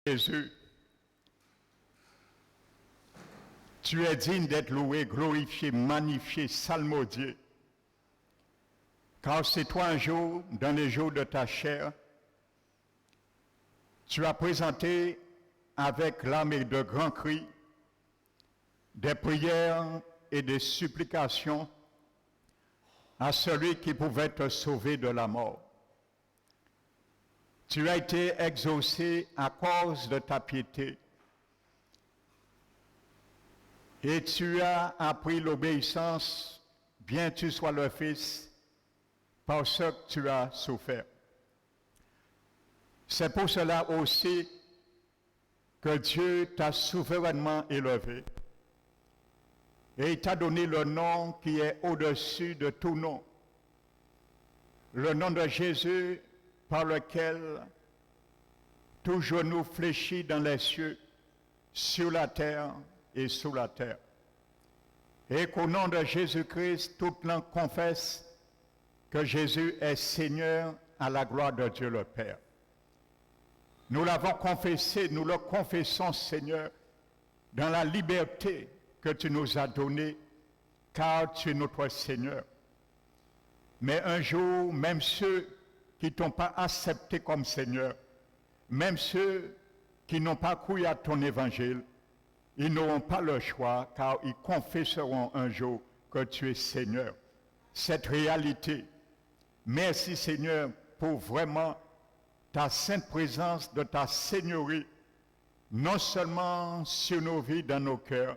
Jésus, tu es digne d'être loué, glorifié, magnifié, salmodié. Car c'est toi un jour, dans les jours de ta chair, tu as présenté avec l'âme et de grands cris des prières et des supplications à celui qui pouvait te sauver de la mort. Tu as été exaucé à cause de ta piété et tu as appris l'obéissance, bien tu sois le Fils, par ce que tu as souffert. C'est pour cela aussi que Dieu t'a souverainement élevé et il t'a donné le nom qui est au-dessus de tout nom, le nom de Jésus par lequel tout genou fléchit dans les cieux, sur la terre et sous la terre. Et qu'au nom de Jésus-Christ, toute langue confesse que Jésus est Seigneur à la gloire de Dieu le Père. Nous l'avons confessé, nous le confessons, Seigneur, dans la liberté que tu nous as donnée, car tu es notre Seigneur. Mais un jour, même ceux qui ne t'ont pas accepté comme Seigneur, même ceux qui n'ont pas cru à ton évangile, ils n'auront pas le choix, car ils confesseront un jour que tu es Seigneur. Cette réalité, merci Seigneur pour vraiment ta sainte présence de ta Seigneurie, non seulement sur nos vies, dans nos cœurs,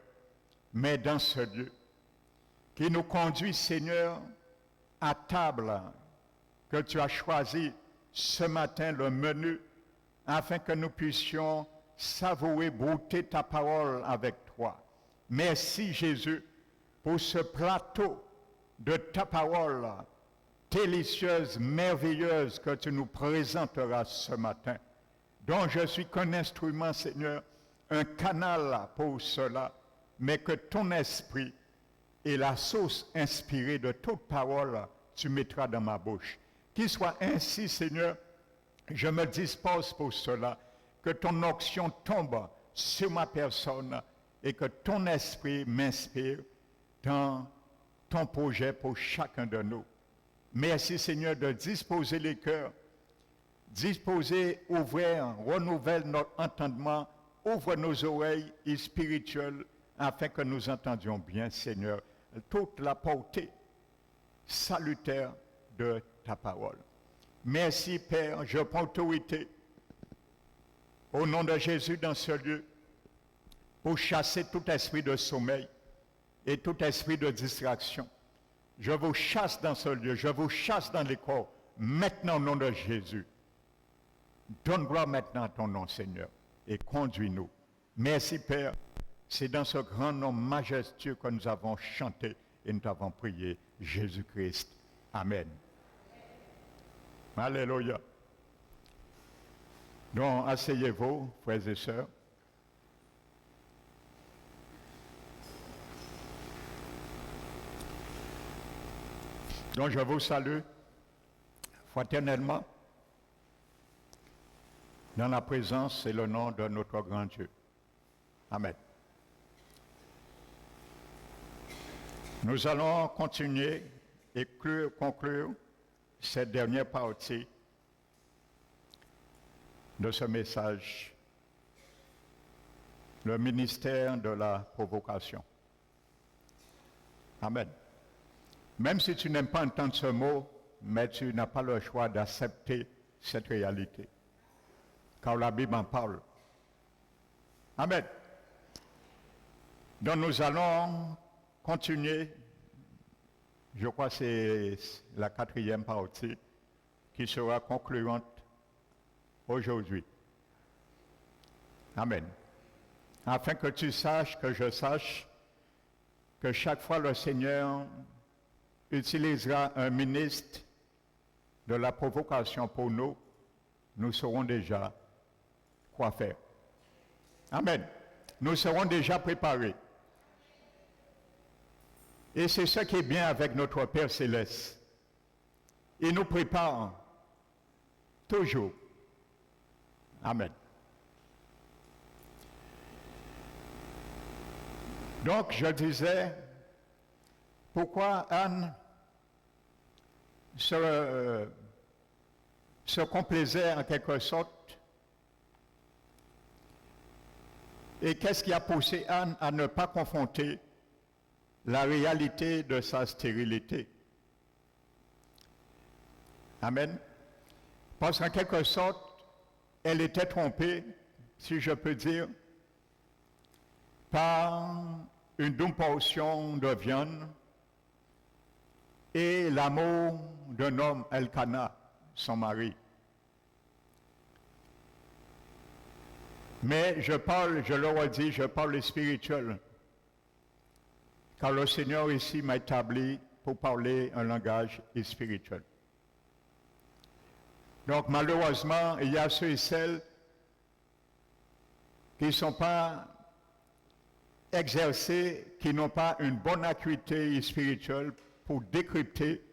mais dans ce lieu, qui nous conduit Seigneur à table que tu as choisi ce matin, le menu, afin que nous puissions savourer, goûter ta parole avec toi. Merci Jésus pour ce plateau de ta parole délicieuse, merveilleuse que tu nous présenteras ce matin, dont je suis qu'un instrument, Seigneur, un canal pour cela, mais que ton esprit et la source inspirée de toute parole, tu mettras dans ma bouche. Qu'il soit ainsi, Seigneur, je me dispose pour cela, que ton onction tombe sur ma personne et que ton esprit m'inspire dans ton projet pour chacun de nous. Merci Seigneur de disposer les cœurs, disposer, ouvrir, renouvelle notre entendement, ouvre nos oreilles spirituelles afin que nous entendions bien, Seigneur, toute la portée salutaire de ta parole. Merci Père, je prends autorité au nom de Jésus dans ce lieu pour chasser tout esprit de sommeil et tout esprit de distraction. Je vous chasse dans ce lieu, je vous chasse dans les corps, maintenant au nom de Jésus. Donne gloire maintenant à ton nom, Seigneur, et conduis-nous. Merci, Père. C'est dans ce grand nom majestueux que nous avons chanté et nous avons prié, Jésus-Christ. Amen. Alléluia. Donc, asseyez-vous, frères et sœurs. Donc je vous salue fraternellement dans la présence et le nom de notre grand Dieu. Amen. Nous allons continuer et conclure cette dernière partie de ce message, le ministère de la provocation. Amen. Même si tu n'aimes pas entendre ce mot, mais tu n'as pas le choix d'accepter cette réalité. Car la Bible en parle. Amen. Donc nous allons continuer, je crois que c'est la 4e partie, qui sera concluante aujourd'hui. Amen. Afin que tu saches, que je sache, que chaque fois le Seigneur utilisera un ministre de la provocation pour nous, nous saurons déjà quoi faire. Amen. Nous serons déjà préparés. Et c'est ce qui est bien avec notre Père Céleste. Il nous prépare toujours. Amen. Donc, je disais, pourquoi Anne se complaisait en quelque sorte, et qu'est-ce qui a poussé Anne à ne pas confronter la réalité de sa stérilité? Amen. Parce qu'en quelque sorte, elle était trompée, si je peux dire, par une double portion de viande et l'amour d'un homme, Elkana, son mari. Mais je le redis, je parle spirituel, car le Seigneur ici m'a établi pour parler un langage spirituel. Donc malheureusement, il y a ceux et celles qui ne sont pas exercés, qui n'ont pas une bonne acuité spirituelle pour décrypter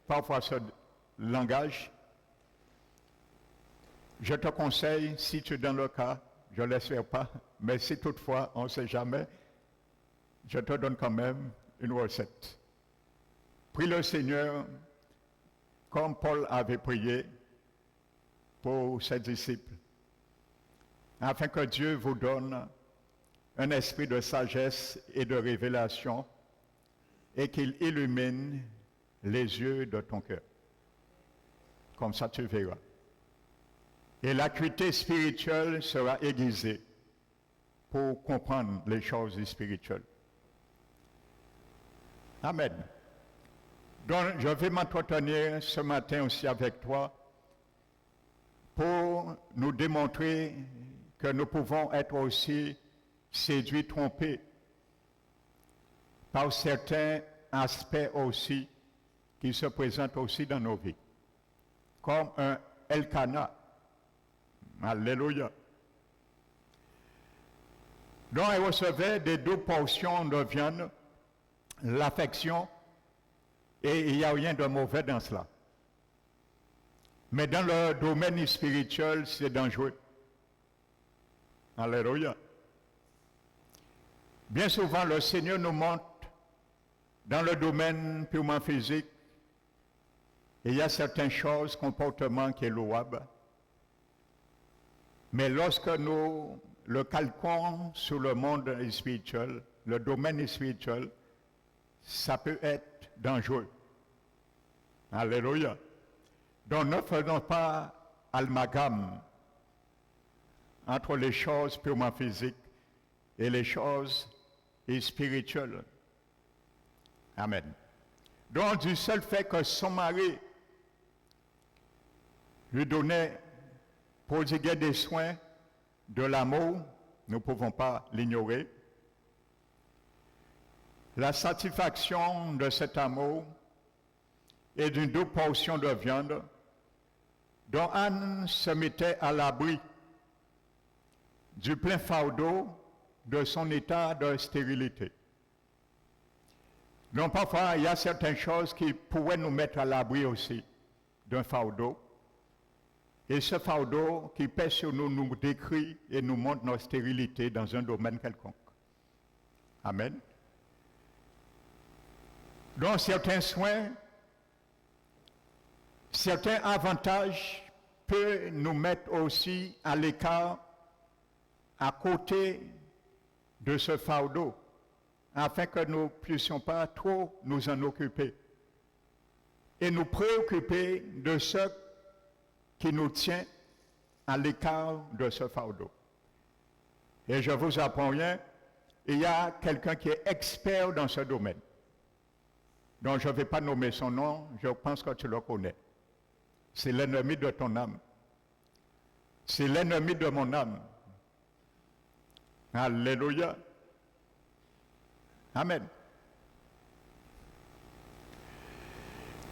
parfois ce langage. Je te conseille, si tu es dans le cas, je ne l'espère pas, mais si toutefois, on ne sait jamais, je te donne quand même une recette. Prie le Seigneur, comme Paul avait prié pour ses disciples, afin que Dieu vous donne un esprit de sagesse et de révélation et qu'il illumine les yeux de ton cœur. Comme ça, tu verras. Et l'acuité spirituelle sera aiguisée pour comprendre les choses spirituelles. Amen. Donc, je vais m'entretenir ce matin aussi avec toi pour nous démontrer que nous pouvons être aussi séduits, trompés par certains aspects aussi qui se présentent aussi dans nos vies, comme un Elkana. Alléluia. Donc, elle recevait des 2 portions de viande, l'affection, et il n'y a rien de mauvais dans cela. Mais dans le domaine spirituel, c'est dangereux. Alléluia. Bien souvent, le Seigneur nous montre dans le domaine purement physique, il y a certaines choses, comportements qui sont louables. Mais lorsque nous le calquons sur le monde spirituel, le domaine spirituel, ça peut être dangereux. Alléluia. Donc ne faisons pas amalgame entre les choses purement physiques et les choses spirituelles. Amen. Donc du seul fait que son mari lui donnait, prodiguait des soins, de l'amour, nous ne pouvons pas l'ignorer. La satisfaction de cet amour et d'une 2 portions de viande dont Anne se mettait à l'abri du plein fardeau de son état de stérilité. Donc parfois, il y a certaines choses qui pourraient nous mettre à l'abri aussi d'un fardeau. Et ce fardeau qui pèse sur nous nous décrit et nous montre notre stérilité dans un domaine quelconque. Amen. Donc certains soins, certains avantages peuvent nous mettre aussi à l'écart, à côté de ce fardeau, afin que nous ne puissions pas trop nous en occuper et nous préoccuper de ce qui nous tient à l'écart de ce fardeau. Et je vous apprends rien, il y a quelqu'un qui est expert dans ce domaine. Donc je ne vais pas nommer son nom, je pense que tu le connais. C'est l'ennemi de ton âme. C'est l'ennemi de mon âme. Alléluia. Amen.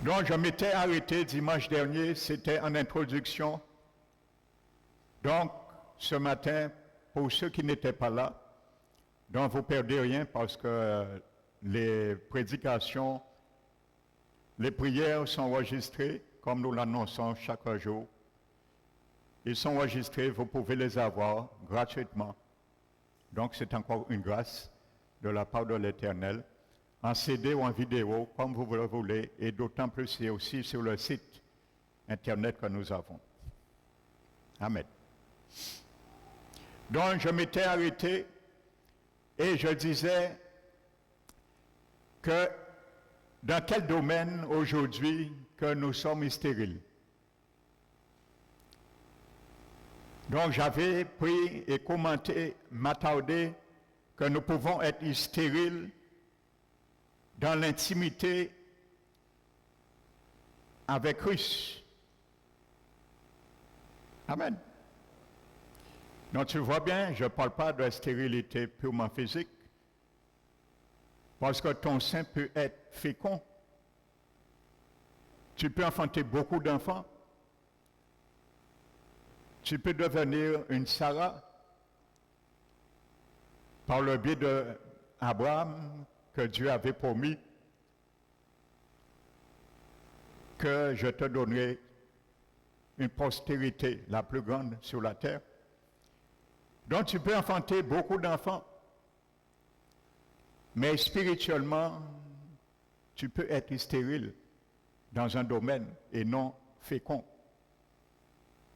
Donc je m'étais arrêté dimanche dernier, c'était en introduction. Donc ce matin, pour ceux qui n'étaient pas là, donc vous ne perdez rien parce que les prédications, les prières sont enregistrées comme nous l'annonçons chaque jour. Ils sont enregistrés, vous pouvez les avoir gratuitement. Donc c'est encore une grâce. de la part de l'Éternel, en CD ou en vidéo, comme vous le voulez, et d'autant plus c'est aussi sur le site Internet que nous avons. Amen. Donc je m'étais arrêté et je disais que dans quel domaine aujourd'hui que nous sommes stériles. Donc j'avais pris et commenté, m'attardé que nous pouvons être stériles dans l'intimité avec Christ. Amen. Donc tu vois bien, je ne parle pas de stérilité purement physique, parce que ton sein peut être fécond. Tu peux enfanter beaucoup d'enfants. Tu peux devenir une Sarah par le biais d'Abraham que Dieu avait promis que je te donnerai une postérité la plus grande sur la terre. Donc tu peux enfanter beaucoup d'enfants, mais spirituellement, tu peux être stérile dans un domaine et non fécond.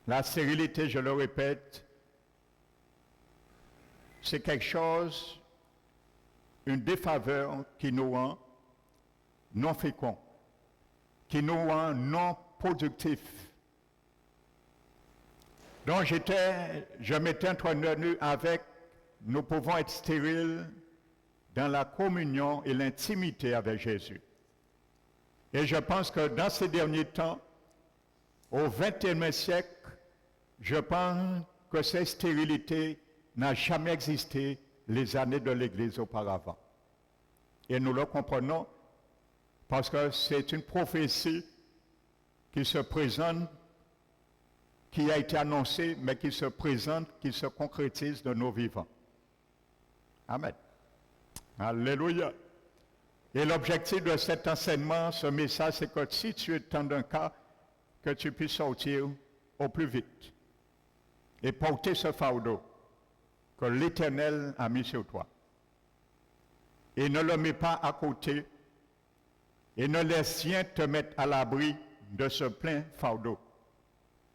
La stérilité, je le répète, c'est quelque chose, une défaveur qui nous rend non féconds, qui nous rend non productifs. Donc je m'étais entretenu avec, nous pouvons être stériles dans la communion et l'intimité avec Jésus. Et je pense que dans ces derniers temps, au XXIe siècle, je pense que cette stérilité n'a jamais existé les années de l'Église auparavant. Et nous le comprenons parce que c'est une prophétie qui se présente, qui a été annoncée, mais qui se présente, qui se concrétise de nos vivants. Amen. Alléluia. Et l'objectif de cet enseignement, ce message, c'est que si tu es dans un cas, que tu puisses sortir au plus vite et porter ce fardeau que l'Éternel a mis sur toi. Et ne le mets pas à côté et ne laisse rien te mettre à l'abri de ce plein fardeau.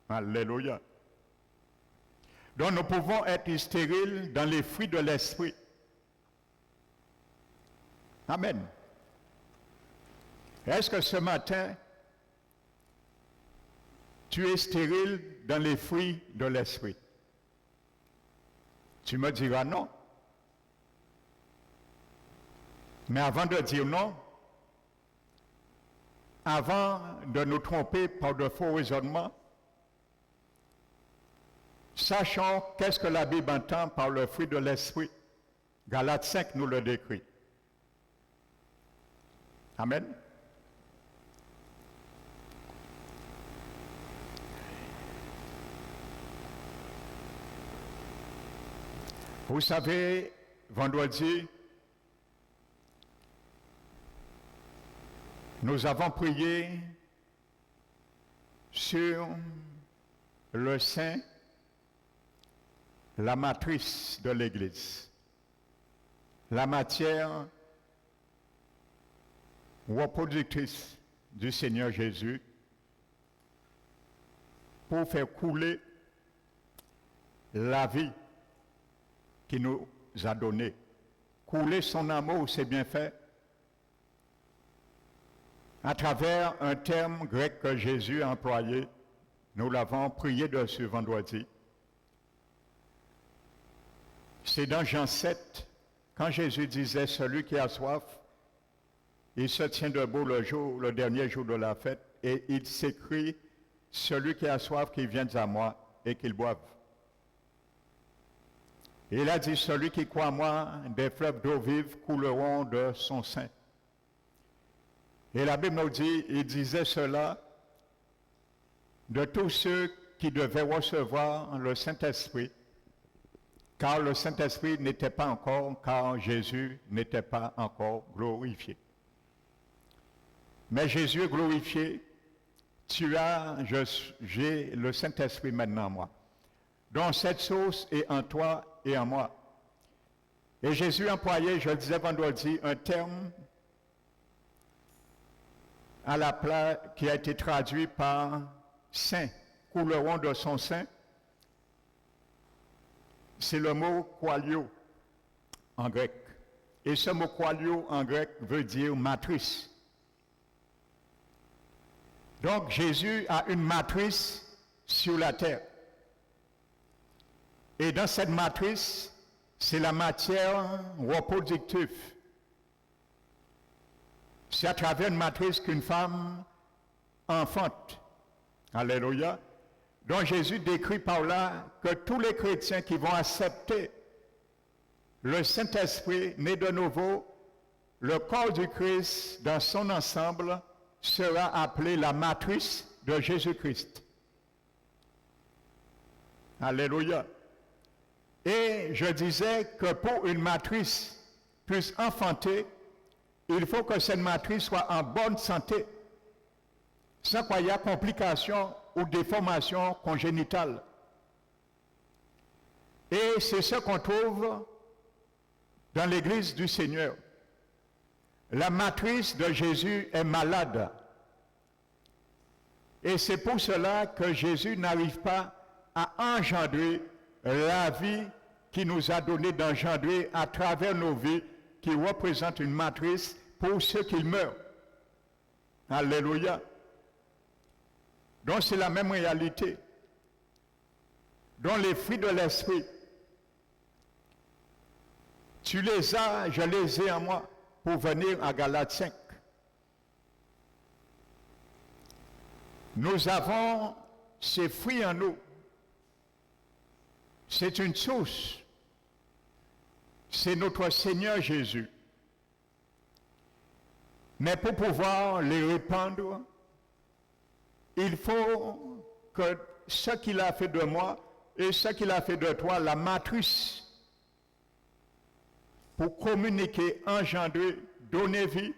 Alléluia. Donc nous pouvons être stériles dans les fruits de l'esprit. Amen. Est-ce que ce matin, tu es stérile dans les fruits de l'esprit? Tu me diras non. Mais avant de dire non, avant de nous tromper par de faux raisonnements, sachons qu'est-ce que la Bible entend par le fruit de l'esprit. Galates 5 nous le décrit. Amen. Vous savez, vendredi, nous avons prié sur le sein, la matrice de l'Église, la matière reproductrice du Seigneur Jésus pour faire couler la vie qu'il nous a donnée. Couler son amour, c'est bien fait, à travers un terme grec que Jésus a employé. Nous l'avons prié dessus vendredi. C'est dans Jean 7, quand Jésus disait « Celui qui a soif, il se tient debout le dernier jour de la fête, et il s'écrie « Celui qui a soif, qu'il vienne à moi et qu'il boive. » Il a dit « Celui qui croit à moi, des fleuves d'eau vive couleront de son sein. » Et la Bible nous dit, il disait cela de tous ceux qui devaient recevoir le Saint-Esprit, car le Saint-Esprit n'était pas encore, car Jésus n'était pas encore glorifié. Mais Jésus est glorifié, j'ai le Saint-Esprit maintenant en moi. Donc cette source est en toi et en moi. Et Jésus employait, je le disais vendredi, un terme à la place qui a été traduit par saint, couleront de son sein. C'est le mot koilio en grec. Et ce mot koilio en grec veut dire matrice. Donc Jésus a une matrice sur la terre. Et dans cette matrice, c'est la matière reproductive. C'est à travers une matrice qu'une femme enfante. Alléluia. Donc Jésus décrit par là que tous les chrétiens qui vont accepter le Saint-Esprit né de nouveau, le corps du Christ dans son ensemble sera appelé la matrice de Jésus-Christ. Alléluia. Et je disais que pour une matrice puisse enfanter, il faut que cette matrice soit en bonne santé, sans qu'il y ait complications ou déformations congénitales. Et c'est ce qu'on trouve dans l'Église du Seigneur. La matrice de Jésus est malade. Et c'est pour cela que Jésus n'arrive pas à engendrer la vie qui nous a donné d'engendrer à travers nos vies, qui représente une matrice pour ceux qui meurent. Alléluia. Donc c'est la même réalité. Donc les fruits de l'esprit, tu les as, je les ai en moi, pour venir à Galates 5. Nous avons ces fruits en nous. C'est une source. C'est notre Seigneur Jésus. Mais pour pouvoir les répandre, il faut que ce qu'il a fait de moi et ce qu'il a fait de toi, la matrice, pour communiquer, engendrer, donner vie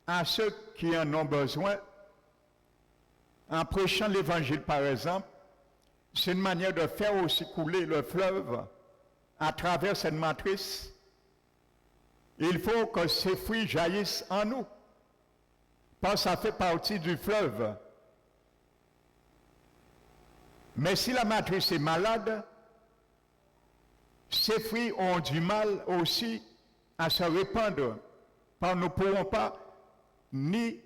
à ceux qui en ont besoin. En prêchant l'évangile, par exemple, c'est une manière de faire aussi couler le fleuve à travers cette matrice. Il faut que ces fruits jaillissent en nous, parce que ça fait partie du fleuve. Mais si la matrice est malade, ces fruits ont du mal aussi à se répandre, parce que nous ne pourrons pas ni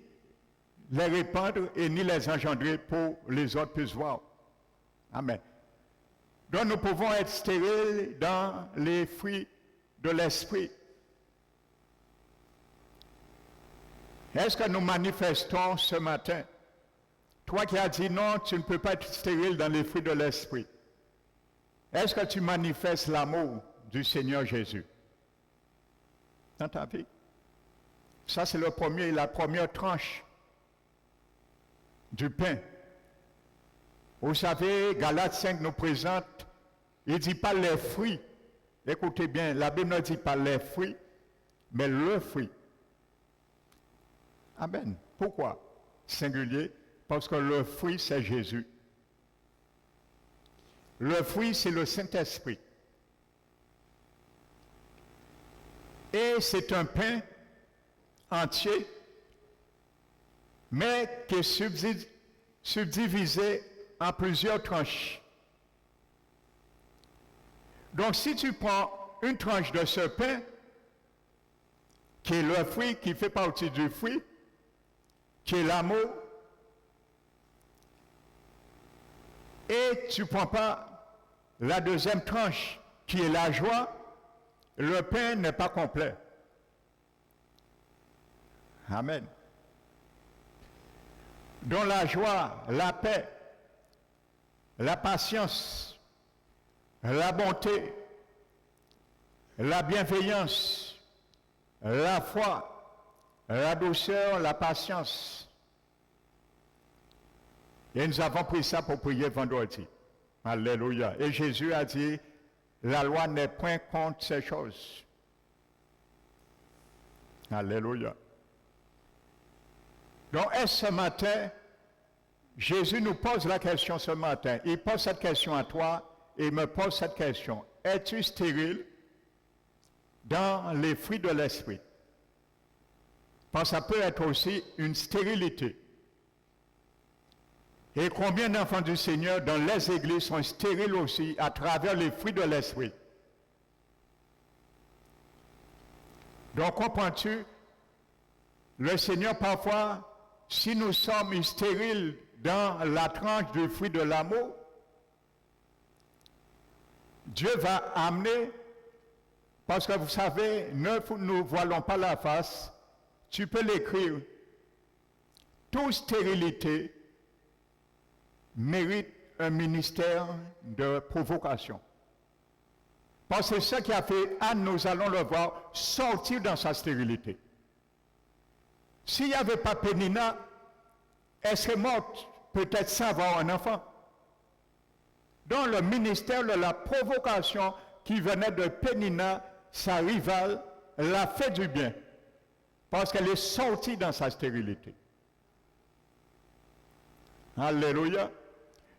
les répandre et ni les engendrer pour les autres puissent voir. Amen. Donc nous pouvons être stériles dans les fruits de l'esprit. Est-ce que nous manifestons ce matin? Toi qui as dit non, tu ne peux pas être stérile dans les fruits de l'esprit. Est-ce que tu manifestes l'amour du Seigneur Jésus dans ta vie? Ça, c'est la première tranche du pain. Vous savez, Galates 5 nous présente, il ne dit pas les fruits. Écoutez bien, la Bible ne dit pas les fruits, mais le fruit. Amen. Pourquoi? Singulier, parce que le fruit, c'est Jésus. Le fruit, c'est le Saint-Esprit. Et c'est un pain entier, mais qui est subdivisé en plusieurs tranches. Donc si tu prends une tranche de ce pain, qui est le fruit, qui fait partie du fruit, qui est l'amour, et tu ne prends pas la deuxième tranche, qui est la joie, le pain n'est pas complet. Amen. Donc la joie, la paix, la patience, la bonté, la bienveillance, la foi, la douceur, la patience. Et nous avons pris ça pour prier vendredi. Alléluia. Et Jésus a dit, la loi n'est point contre ces choses. Alléluia. Donc, est-ce ce matin, Jésus nous pose la question ce matin. Il pose cette question à toi et me pose cette question. Es-tu stérile dans les fruits de l'esprit. Parce que ça peut être aussi une stérilité. Et combien d'enfants du Seigneur dans les églises sont stériles aussi à travers les fruits de l'esprit. Donc comprends-tu, le Seigneur parfois, si nous sommes stériles dans la tranche du fruit de l'amour, Dieu va amener, parce que vous savez, ne nous voilons pas la face, tu peux l'écrire, toute stérilité mérite un ministère de provocation. Parce que c'est ce qui a fait Anne, nous allons le voir, sortir dans sa stérilité. S'il n'y avait pas Pénina, elle serait morte peut-être sans avoir un enfant. Donc le ministère de la provocation qui venait de Pénina, sa rivale, l'a fait du bien. Parce qu'elle est sortie dans sa stérilité. Alléluia.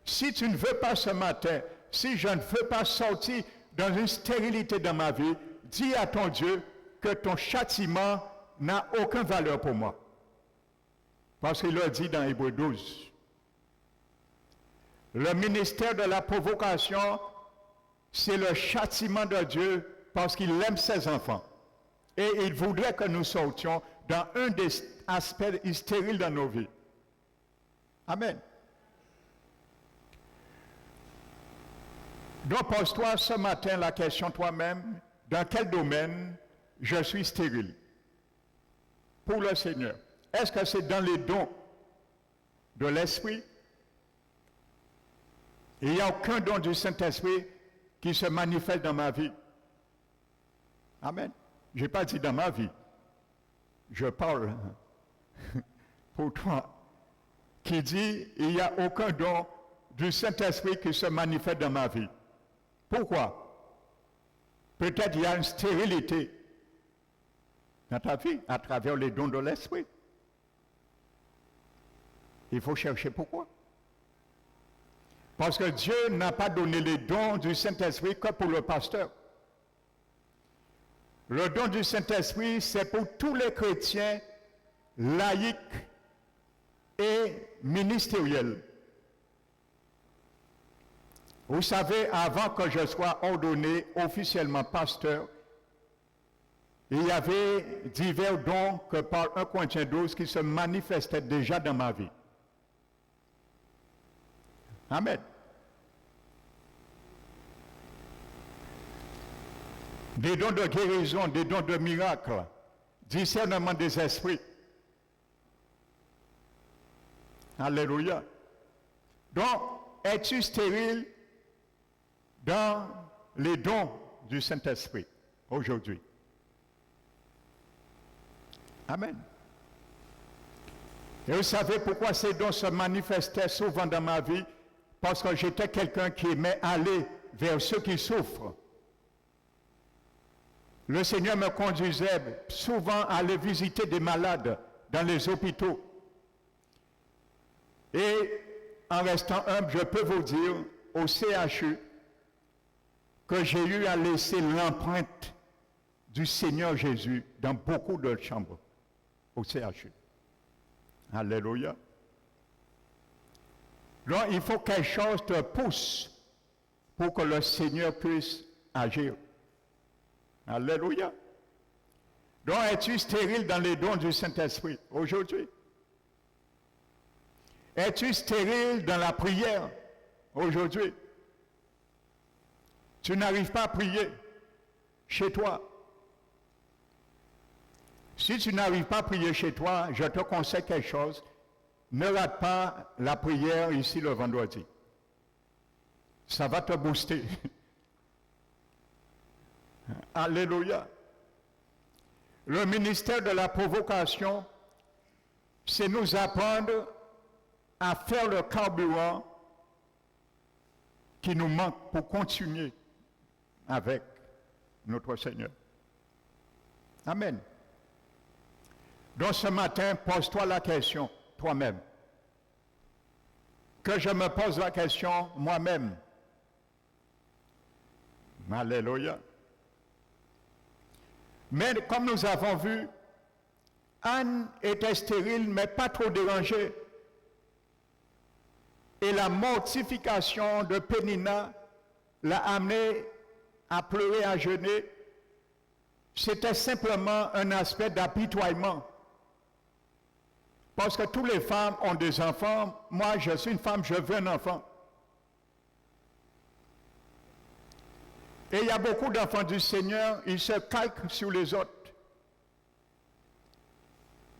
Si tu ne veux pas ce matin, si je ne veux pas sortir dans une stérilité dans ma vie, dis à ton Dieu que ton châtiment n'a aucune valeur pour moi. Parce qu'il le dit dans Hébreux 12. Le ministère de la provocation, c'est le châtiment de Dieu parce qu'il aime ses enfants. Et il voudrait que nous sortions dans un des aspects stériles de nos vies. Amen. Donc pose-toi ce matin la question toi-même, dans quel domaine je suis stérile pour le Seigneur? Est-ce que c'est dans les dons de l'Esprit? Il n'y a aucun don du Saint-Esprit qui se manifeste dans ma vie. Amen. Je n'ai pas dit dans ma vie. Je parle pour toi qui dit il n'y a aucun don du Saint-Esprit qui se manifeste dans ma vie. Pourquoi? Peut-être il y a une stérilité dans ta vie à travers les dons de l'Esprit. Il faut chercher pourquoi. Parce que Dieu n'a pas donné les dons du Saint-Esprit que pour le pasteur. Le don du Saint-Esprit, c'est pour tous les chrétiens laïcs et ministériels. Vous savez, avant que je sois ordonné officiellement pasteur, il y avait divers dons que par 1 Corinthiens 12 qui se manifestaient déjà dans ma vie. Amen. Des dons de guérison, des dons de miracles, discernement des esprits. Alléluia. Donc, es-tu stérile dans les dons du Saint-Esprit aujourd'hui? Amen. Et vous savez pourquoi ces dons se manifestaient souvent dans ma vie? Parce que j'étais quelqu'un qui aimait aller vers ceux qui souffrent. Le Seigneur me conduisait souvent à aller visiter des malades dans les hôpitaux. Et en restant humble, je peux vous dire, au CHU, que j'ai eu à laisser l'empreinte du Seigneur Jésus dans beaucoup de chambres au CHU. Alléluia. Donc, il faut que quelque chose te pousse pour que le Seigneur puisse agir. Alléluia. Donc, es-tu stérile dans les dons du Saint-Esprit aujourd'hui? Es-tu stérile dans la prière aujourd'hui? Tu n'arrives pas à prier chez toi. Si tu n'arrives pas à prier chez toi, je te conseille quelque chose. Ne rate pas la prière ici le vendredi. Ça va te booster. Alléluia. Le ministère de la provocation, c'est nous apprendre à faire le carburant qui nous manque pour continuer avec notre Seigneur. Amen. Donc ce matin, pose-toi la question, toi-même. Que je me pose la question moi-même. Alléluia. Mais comme nous avons vu, Anne était stérile, mais pas trop dérangée. Et la mortification de Pénina l'a amenée à pleurer, à jeûner. C'était simplement un aspect d'apitoiement. Parce que toutes les femmes ont des enfants. Moi, je suis une femme, je veux un enfant. Et il y a beaucoup d'enfants du Seigneur, ils se calquent sur les autres.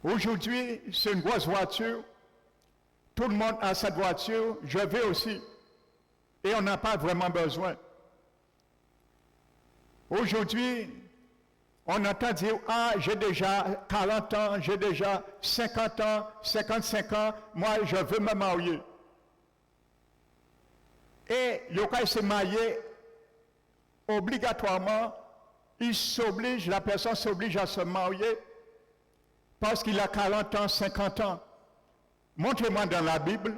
Aujourd'hui, c'est une grosse voiture. Tout le monde a cette voiture, je veux aussi. Et on n'a pas vraiment besoin. Aujourd'hui, on entend dire, ah, j'ai déjà 40 ans, j'ai déjà 50 ans, 55 ans, moi, je veux me marier. Et il se marier, obligatoirement, la personne s'oblige à se marier parce qu'il a 40 ans, 50 ans. Montrez-moi dans la Bible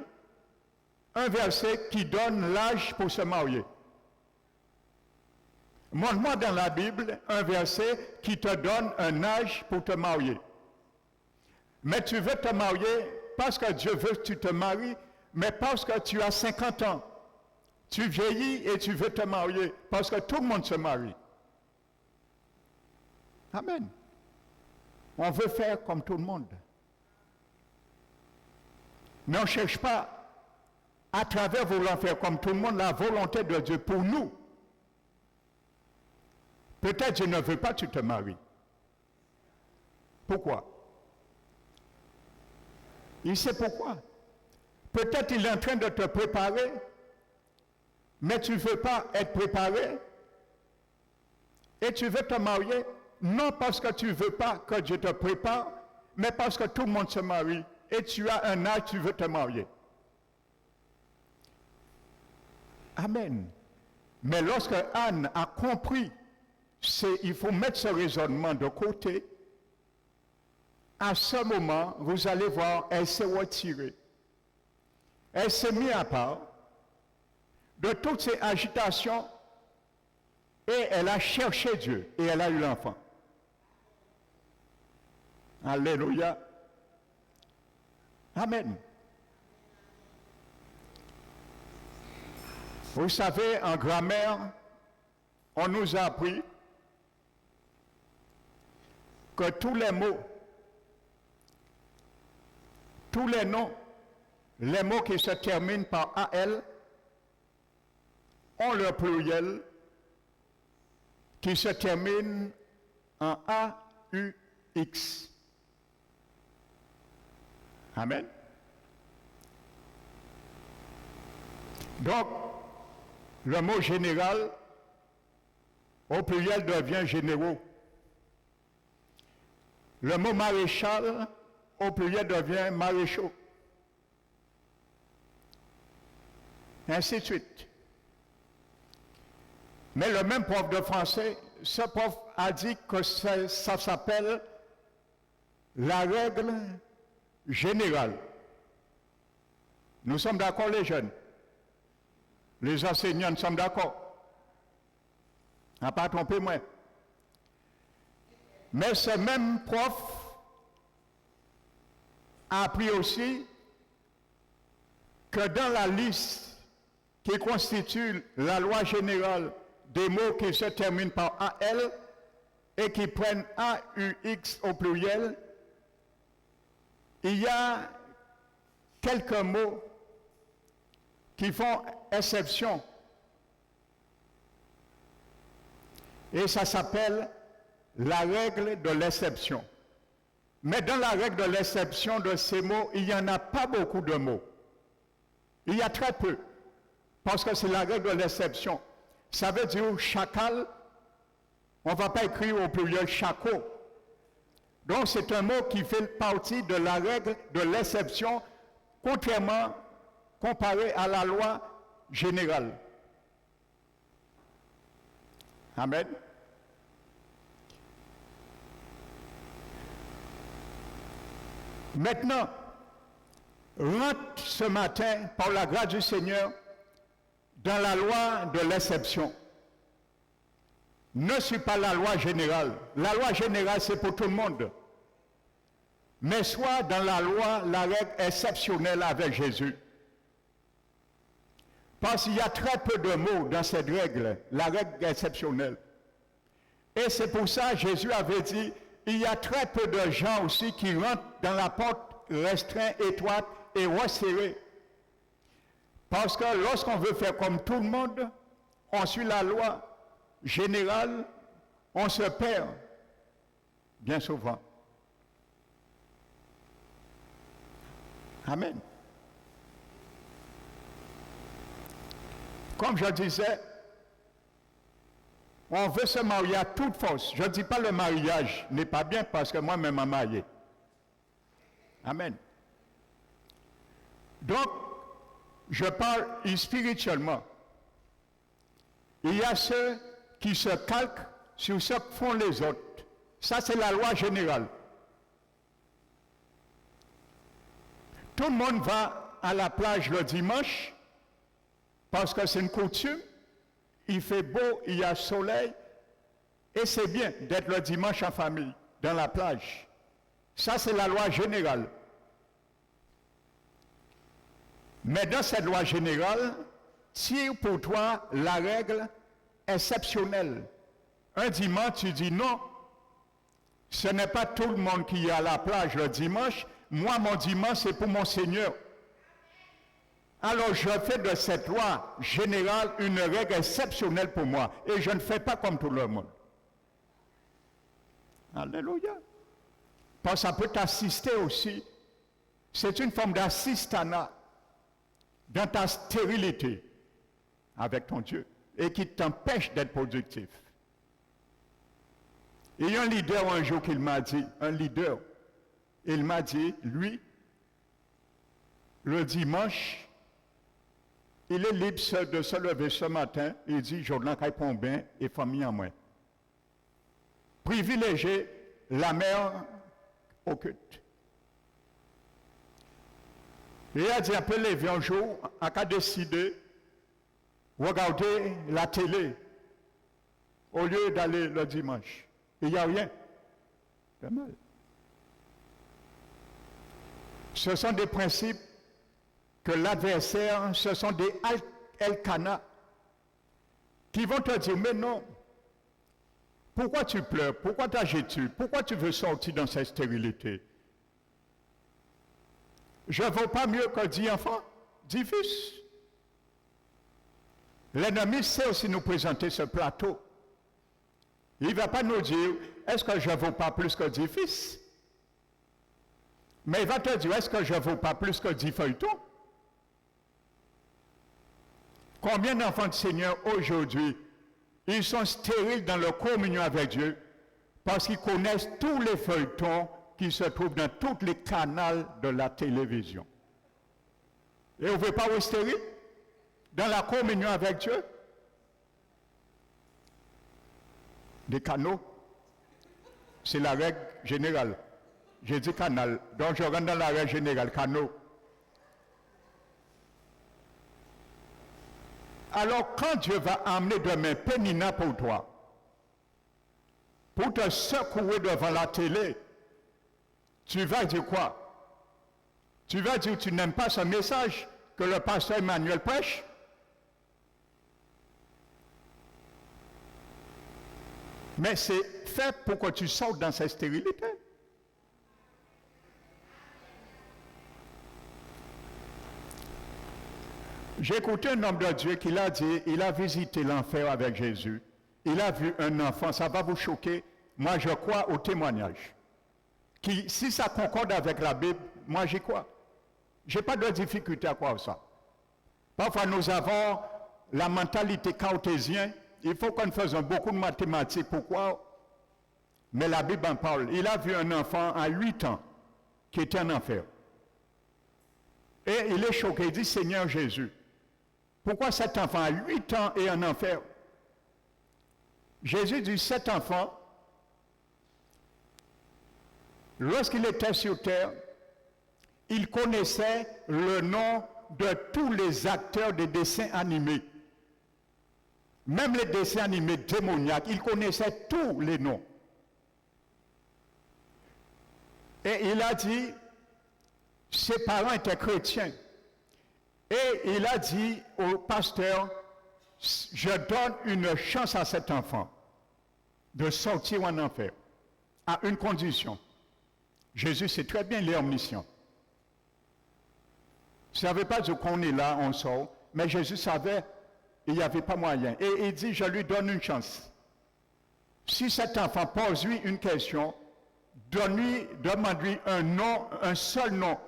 un verset qui donne l'âge pour se marier. Montre-moi dans la Bible un verset qui te donne un âge pour te marier. Mais tu veux te marier parce que Dieu veut que tu te maries, mais parce que tu as 50 ans. Tu vieillis et tu veux te marier parce que tout le monde se marie. Amen. On veut faire comme tout le monde. Mais on ne cherche pas à travers vouloir faire comme tout le monde la volonté de Dieu pour nous. Peut-être je ne veux pas que tu te maries. Pourquoi? Il sait pourquoi. Peut-être il est en train de te préparer, mais tu ne veux pas être préparé et tu veux te marier, non parce que tu ne veux pas que Dieu te prépare, mais parce que tout le monde se marie et tu as un âge, tu veux te marier. Amen. Mais lorsque Anne a compris, il faut mettre ce raisonnement de côté, à ce moment, vous allez voir, elle s'est retirée. Elle s'est mise à part de toutes ces agitations et elle a cherché Dieu et elle a eu l'enfant. Alléluia. Amen. Vous savez, en grammaire, on nous a appris que tous les mots, tous les noms, les mots qui se terminent par AL, ont leur pluriel qui se termine en AUX. Amen. Donc, le mot général, au pluriel devient généraux. Le mot maréchal, au pluriel devient maréchaux. Ainsi de suite. Mais le même prof de français, ce prof a dit que ça s'appelle la règle générale. Nous sommes d'accord, les jeunes? Les enseignants, nous sommes d'accord? n'a pas trompé moi. Mais ce même prof a appris aussi que dans la liste qui constitue la loi générale des mots qui se terminent par AL et qui prennent AUX au pluriel, il y a quelques mots qui font exception. Et ça s'appelle la règle de l'exception. Mais dans la règle de l'exception de ces mots, il n'y en a pas beaucoup de mots. Il y a très peu. Parce que c'est la règle de l'exception. Ça veut dire chacal, on ne va pas écrire au pluriel chaco. Donc c'est un mot qui fait partie de la règle de l'exception, contrairement comparé à la loi générale. Amen. Maintenant, rentre ce matin, par la grâce du Seigneur, dans la loi de l'exception. ne suit pas la loi générale. La loi générale, c'est pour tout le monde. Mais soit dans la loi, la règle exceptionnelle avec Jésus. Parce qu'il y a très peu de mots dans cette règle, la règle exceptionnelle. Et c'est pour ça que Jésus avait dit, il y a très peu de gens aussi qui rentrent dans la porte restreinte, étroite et resserrée. Parce que lorsqu'on veut faire comme tout le monde, on suit la loi générale, on se perd bien souvent. Amen. Comme je disais, on veut se marier à toute force. Je ne dis pas le mariage n'est pas bien parce que moi-même, je suis marié. Amen. Donc, je parle spirituellement. Il y a ceux qui se calquent sur ce que font les autres. Ça, c'est la loi générale. Tout le monde va à la plage le dimanche parce que c'est une coutume. Il fait beau, il y a soleil, et c'est bien d'être le dimanche en famille, dans la plage. Ça, c'est la loi générale. Mais dans cette loi générale, tire pour toi la règle exceptionnelle. Un dimanche, tu dis non, ce n'est pas tout le monde qui est à la plage le dimanche. Moi, mon dimanche, c'est pour mon Seigneur. Alors, je fais de cette loi générale une règle exceptionnelle pour moi. Et je ne fais pas comme tout le monde. Alléluia. Parce que ça peut t'assister aussi. C'est une forme d'assistanat dans ta stérilité avec ton Dieu et qui t'empêche d'être productif. Il y a un leader un jour qui m'a dit, il m'a dit, lui, le dimanche, il est libre de se lever ce matin, il dit, je n'ai pas pour bien et famille en moi. Privilégier la mère au culte. Et il a dit, après lever un jour, a décidé de regarder la télé au lieu d'aller le dimanche. Il n'y a rien. C'est mal. Ce sont des principes que l'adversaire, ce sont des Elkanah qui vont te dire, mais non, pourquoi tu pleures, pourquoi t'agites-tu, pourquoi tu veux sortir dans cette stérilité? Je ne vaux pas mieux que 10 enfants, 10 fils. L'ennemi sait aussi nous présenter ce plateau. Il ne va pas nous dire, est-ce que je ne vaux pas plus que 10 fils? Mais il va te dire, est-ce que je ne vaux pas plus que 10 feuilletons? Combien d'enfants du Seigneur aujourd'hui, ils sont stériles dans leur communion avec Dieu parce qu'ils connaissent tous les feuilletons qui se trouvent dans tous les canaux de la télévision. Et vous ne pouvez pas être stérile dans la communion avec Dieu? Des canaux, c'est la règle générale. J'ai dit canal, donc je rentre dans la règle générale, canaux. Alors quand Dieu va amener demain Pénina pour toi, pour te secouer devant la télé, tu vas dire quoi? Tu vas dire que tu n'aimes pas ce message que le pasteur Emmanuel prêche? Mais c'est fait pour que tu sortes dans cette stérilité. J'ai écouté un homme de Dieu qui l'a dit, il a visité l'enfer avec Jésus. Il a vu un enfant, ça va vous choquer. Moi, je crois au témoignage. Qui, si ça concorde avec la Bible, moi, j'y crois. Je n'ai pas de difficulté à croire ça. Parfois, nous avons la mentalité cartésienne. Il faut qu'on fasse beaucoup de mathématiques pour croire. Mais la Bible en parle. Il a vu un enfant à 8 ans qui était en enfer. Et il est choqué. Il dit, Seigneur Jésus, pourquoi cet enfant à 8 ans est en enfer? Jésus dit, cet enfant, lorsqu'il était sur terre, il connaissait le nom de tous les acteurs des dessins animés. Même les dessins animés démoniaques, il connaissait tous les noms. Et il a dit, ses parents étaient chrétiens. Et il a dit au pasteur, je donne une chance à cet enfant de sortir en enfer, à une condition. Jésus sait très bien, il est omniscient. Ça ne veut pas dire qu'on est là, on sort, mais Jésus savait, il n'y avait pas moyen. Et il dit, je lui donne une chance. Si cet enfant pose lui une question, demande-lui un nom, un seul nom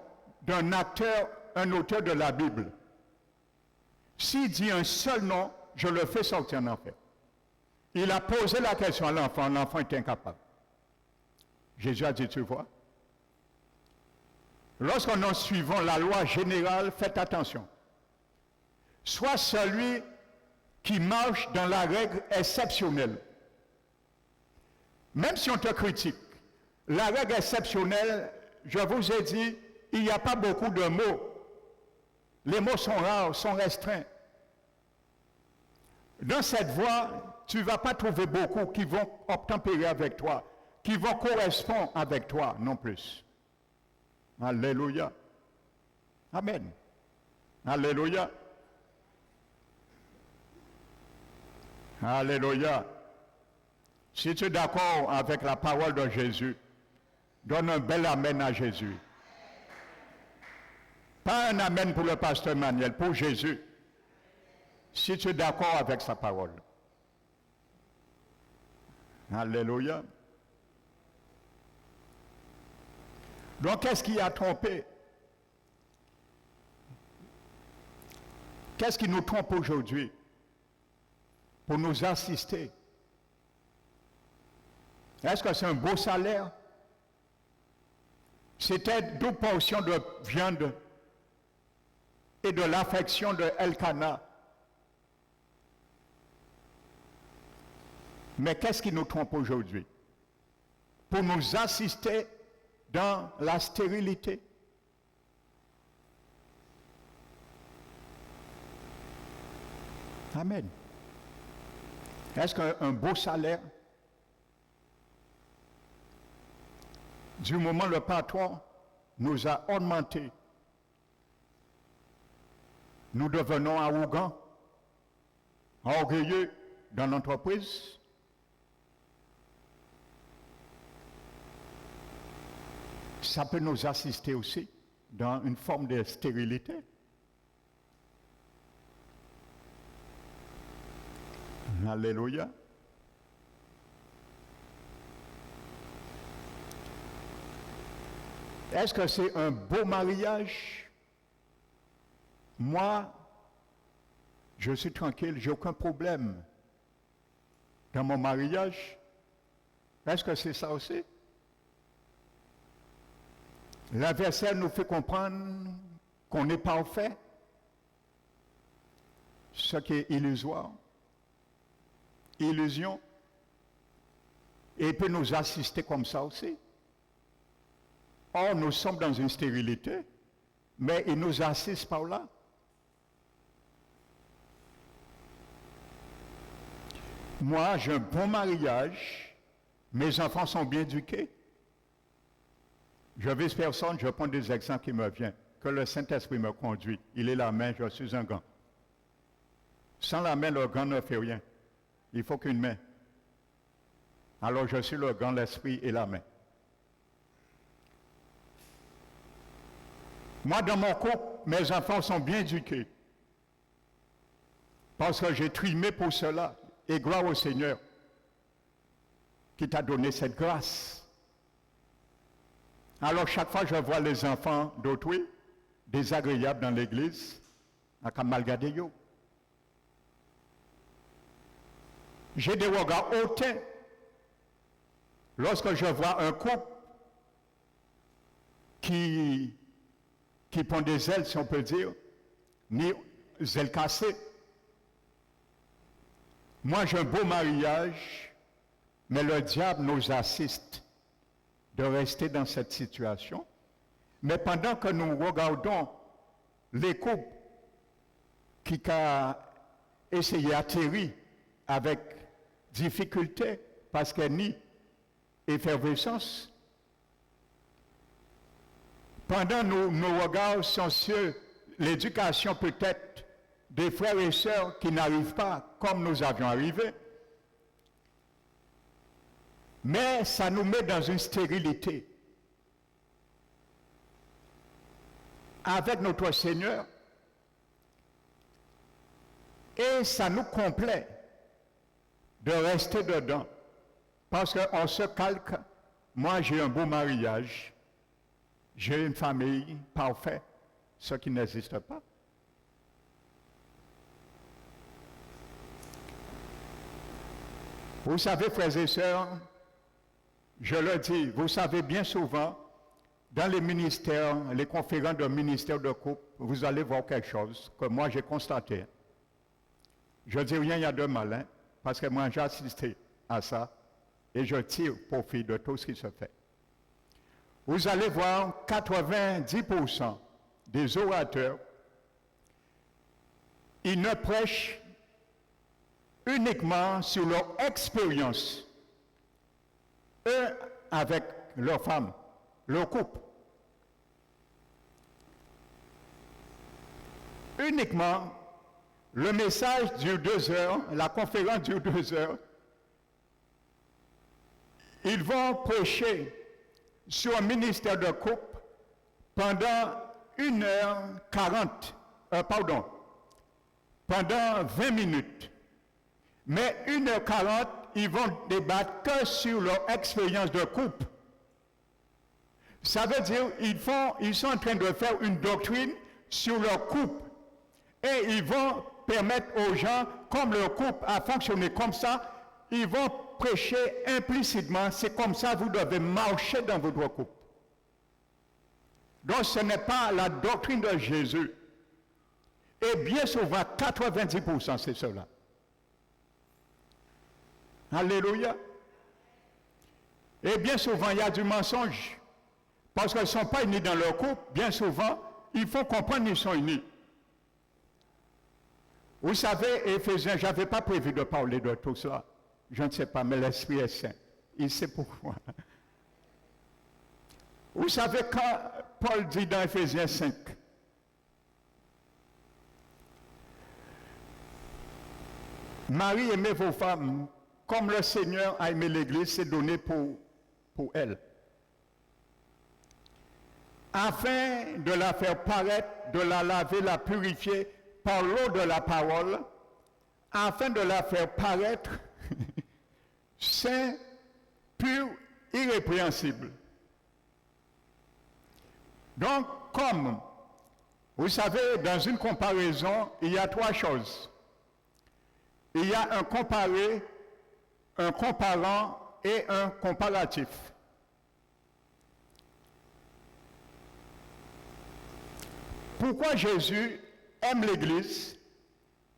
d'un acteur, un auteur de la Bible. S'il dit un seul nom, je le fais sortir en enfer. Il a posé la question à l'enfant est incapable. Jésus a dit, tu vois, lorsqu'on en suivant la loi générale, faites attention. Soit celui qui marche dans la règle exceptionnelle. Même si on te critique, la règle exceptionnelle, je vous ai dit, il n'y a pas beaucoup de mots. Les mots sont rares, sont restreints. Dans cette voie, tu ne vas pas trouver beaucoup qui vont obtempérer avec toi, qui vont correspondre avec toi non plus. Alléluia. Amen. Alléluia. Alléluia. Si tu es d'accord avec la parole de Jésus, donne un bel amen à Jésus. Pas un amen pour le pasteur Manuel, pour Jésus. Si tu es d'accord avec sa parole. Alléluia. Donc, qu'est-ce qui a trompé? Qu'est-ce qui nous trompe aujourd'hui? Pour nous assister. Est-ce que c'est un beau salaire? C'était 2 portions de viande et de l'affection de Elkanah. Mais qu'est-ce qui nous trompe aujourd'hui? Pour nous assister dans la stérilité. Amen. Est-ce qu'un beau salaire, du moment où le patron nous a augmenté, nous devenons arrogants, orgueilleux dans l'entreprise? Ça peut nous assister aussi dans une forme de stérilité. Alléluia. Est-ce que c'est un beau mariage? Moi, je suis tranquille, j'ai aucun problème dans mon mariage. Est-ce que c'est ça aussi? L'adversaire nous fait comprendre qu'on est parfait, ce qui est illusoire, illusion, et il peut nous assister comme ça aussi. Or, nous sommes dans une stérilité, mais il nous assiste par là. Moi, j'ai un bon mariage, mes enfants sont bien éduqués. Je vise personne, je prends des exemples qui me viennent. Que le Saint-Esprit me conduit. Il est la main, je suis un gant. Sans la main, le gant ne fait rien. Il faut qu'une main. Alors je suis le gant, l'esprit et la main. Moi, dans mon couple, mes enfants sont bien éduqués. Parce que j'ai trimé pour cela. Et gloire au Seigneur qui t'a donné cette grâce. Alors chaque fois que je vois les enfants d'autrui désagréables dans l'église, à mal garder yo. J'ai des regards hautains lorsque je vois un couple qui prend des ailes, si on peut dire, ni ailes cassées. Moi, j'ai un beau mariage, mais le diable nous assiste de rester dans cette situation. Mais pendant que nous regardons les couples qui ont essayé d'atterrir avec difficulté parce qu'il n'y a ni effervescence. Pendant nos regards sont sur l'éducation peut-être des frères et sœurs qui n'arrivent pas comme nous avions arrivé, mais ça nous met dans une stérilité. Avec notre Seigneur, et ça nous complaît de rester dedans, parce qu'on se calque. Moi, j'ai un beau mariage, j'ai une famille parfaite, ce qui n'existe pas. Vous savez, frères et sœurs, je le dis, vous savez bien souvent, dans les ministères, les conférences de ministère de couple, vous allez voir quelque chose que moi j'ai constaté. Je dis rien, il y a de mal, hein, parce que moi j'ai assisté à ça et je tire profit de tout ce qui se fait. Vous allez voir 90% des orateurs, ils ne prêchent uniquement sur leur expérience, eux avec leur femme, leur couple. Uniquement, le message dure 2 heures, la conférence dure 2 heures. Ils vont prêcher sur un ministère de couple pendant 1h40, pendant 20 minutes. Mais 1h40, ils vont débattre que sur leur expérience de couple. Ça veut dire qu'ils sont en train de faire une doctrine sur leur couple. Et ils vont permettre aux gens, comme leur couple a fonctionné comme ça, ils vont prêcher implicitement, c'est comme ça vous devez marcher dans votre couple. Donc ce n'est pas la doctrine de Jésus. Et bien souvent, 90% c'est cela. Alléluia. Et bien souvent, il y a du mensonge. Parce qu'ils ne sont pas unis dans leur couple, bien souvent, il faut comprendre qu'ils sont unis. Vous savez, Éphésiens, je n'avais pas prévu de parler de tout ça. Je ne sais pas, mais l'Esprit est saint. Il sait pourquoi. Vous savez, quand Paul dit dans Éphésiens 5, Marie, aimez vos femmes, comme le Seigneur a aimé l'Église, c'est donné pour elle. Afin de la faire paraître, de la laver, la purifier par l'eau de la parole, afin de la faire paraître saint, pur, irrépréhensible. Donc, comme, vous savez, dans une comparaison, il y a 3 choses. Il y a un comparé, un comparant et un comparatif. Pourquoi Jésus aime l'Église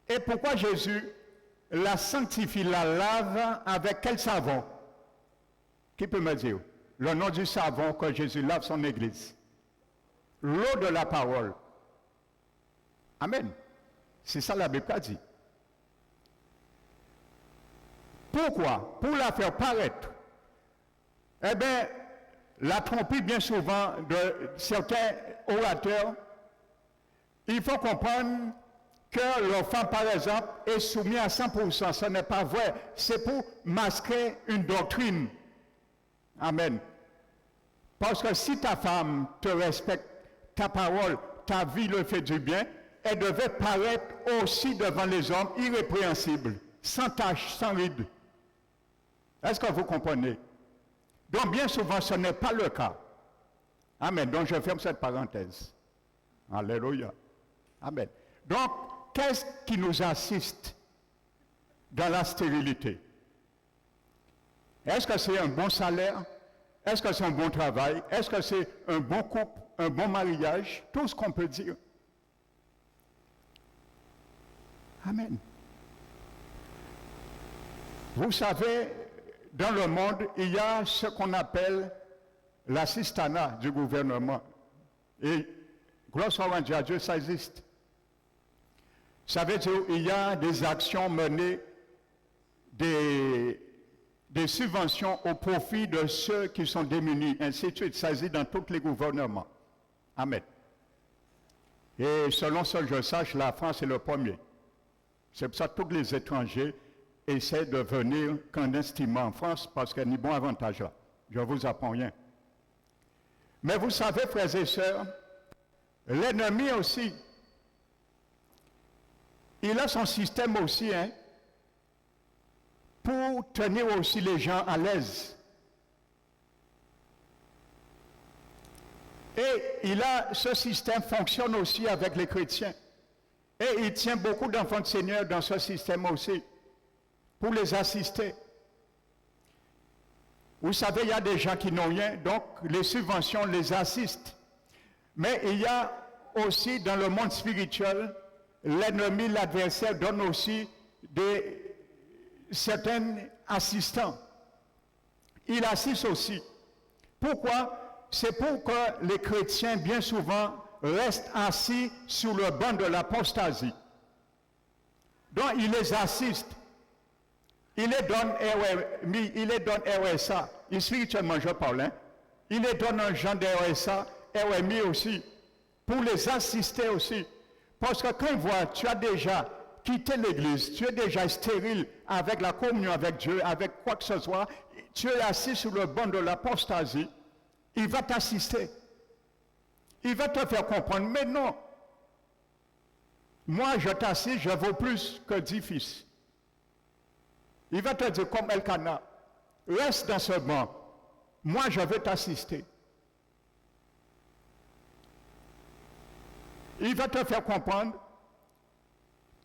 et pourquoi Jésus la sanctifie, la lave avec quel savon? Qui peut me dire le nom du savon que Jésus lave son Église? L'eau de la parole. Amen. C'est ça la Bible a dit. Pourquoi? Pour la faire paraître. Eh bien, la tromperie bien souvent de certains orateurs, il faut comprendre que leur femme, par exemple, est soumise à 100%. Ce n'est pas vrai. C'est pour masquer une doctrine. Amen. Parce que si ta femme te respecte, ta parole, ta vie le fait du bien, elle devait paraître aussi devant les hommes irrépréhensible, sans tache, sans ride. Est-ce que vous comprenez? Donc bien souvent, ce n'est pas le cas. Amen. Donc je ferme cette parenthèse. Alléluia. Amen. Donc, qu'est-ce qui nous assiste dans la stérilité? Est-ce que c'est un bon salaire? Est-ce que c'est un bon travail? Est-ce que c'est un bon couple, un bon mariage? Tout ce qu'on peut dire. Amen. Vous savez, dans le monde, il y a ce qu'on appelle l'assistanat du gouvernement. Et, gloire soit à Dieu, ça existe. Ça veut dire qu'il y a des actions menées des subventions au profit de ceux qui sont démunis, ainsi de suite, ça existe dans tous les gouvernements. Amen. Et selon ce que je sache, la France est le premier. C'est pour ça que tous les étrangers essaient de venir clandestinement en France parce qu'il y a un bon avantage là. Je ne vous apprends rien. Mais vous savez, frères et sœurs, l'ennemi aussi, il a son système aussi, hein, pour tenir aussi les gens à l'aise. Et ce système fonctionne aussi avec les chrétiens. Et il tient beaucoup d'enfants de Seigneur dans ce système aussi, pour les assister. Vous savez, il y a des gens qui n'ont rien, donc les subventions les assistent. Mais il y a aussi dans le monde spirituel, l'ennemi, l'adversaire donne aussi certains assistants. Il assiste aussi. Pourquoi? C'est pour que les chrétiens, bien souvent, restent assis sur le banc de l'apostasie. Donc, il les assiste. Il les donne RSA. Et spirituellement, je parle. Hein? Il les donne un genre de RSA, RMI aussi, pour les assister aussi. Parce que quand ils voient, tu as déjà quitté l'église, tu es déjà stérile avec la communion avec Dieu, avec quoi que ce soit, tu es assis sur le banc de l'apostasie, il va t'assister. Il va te faire comprendre, mais non. Moi, je t'assiste, je vaux plus que 10 fils. Il va te dire, comme Elkana, reste dans ce banc. Moi, je vais t'assister. Il va te faire comprendre,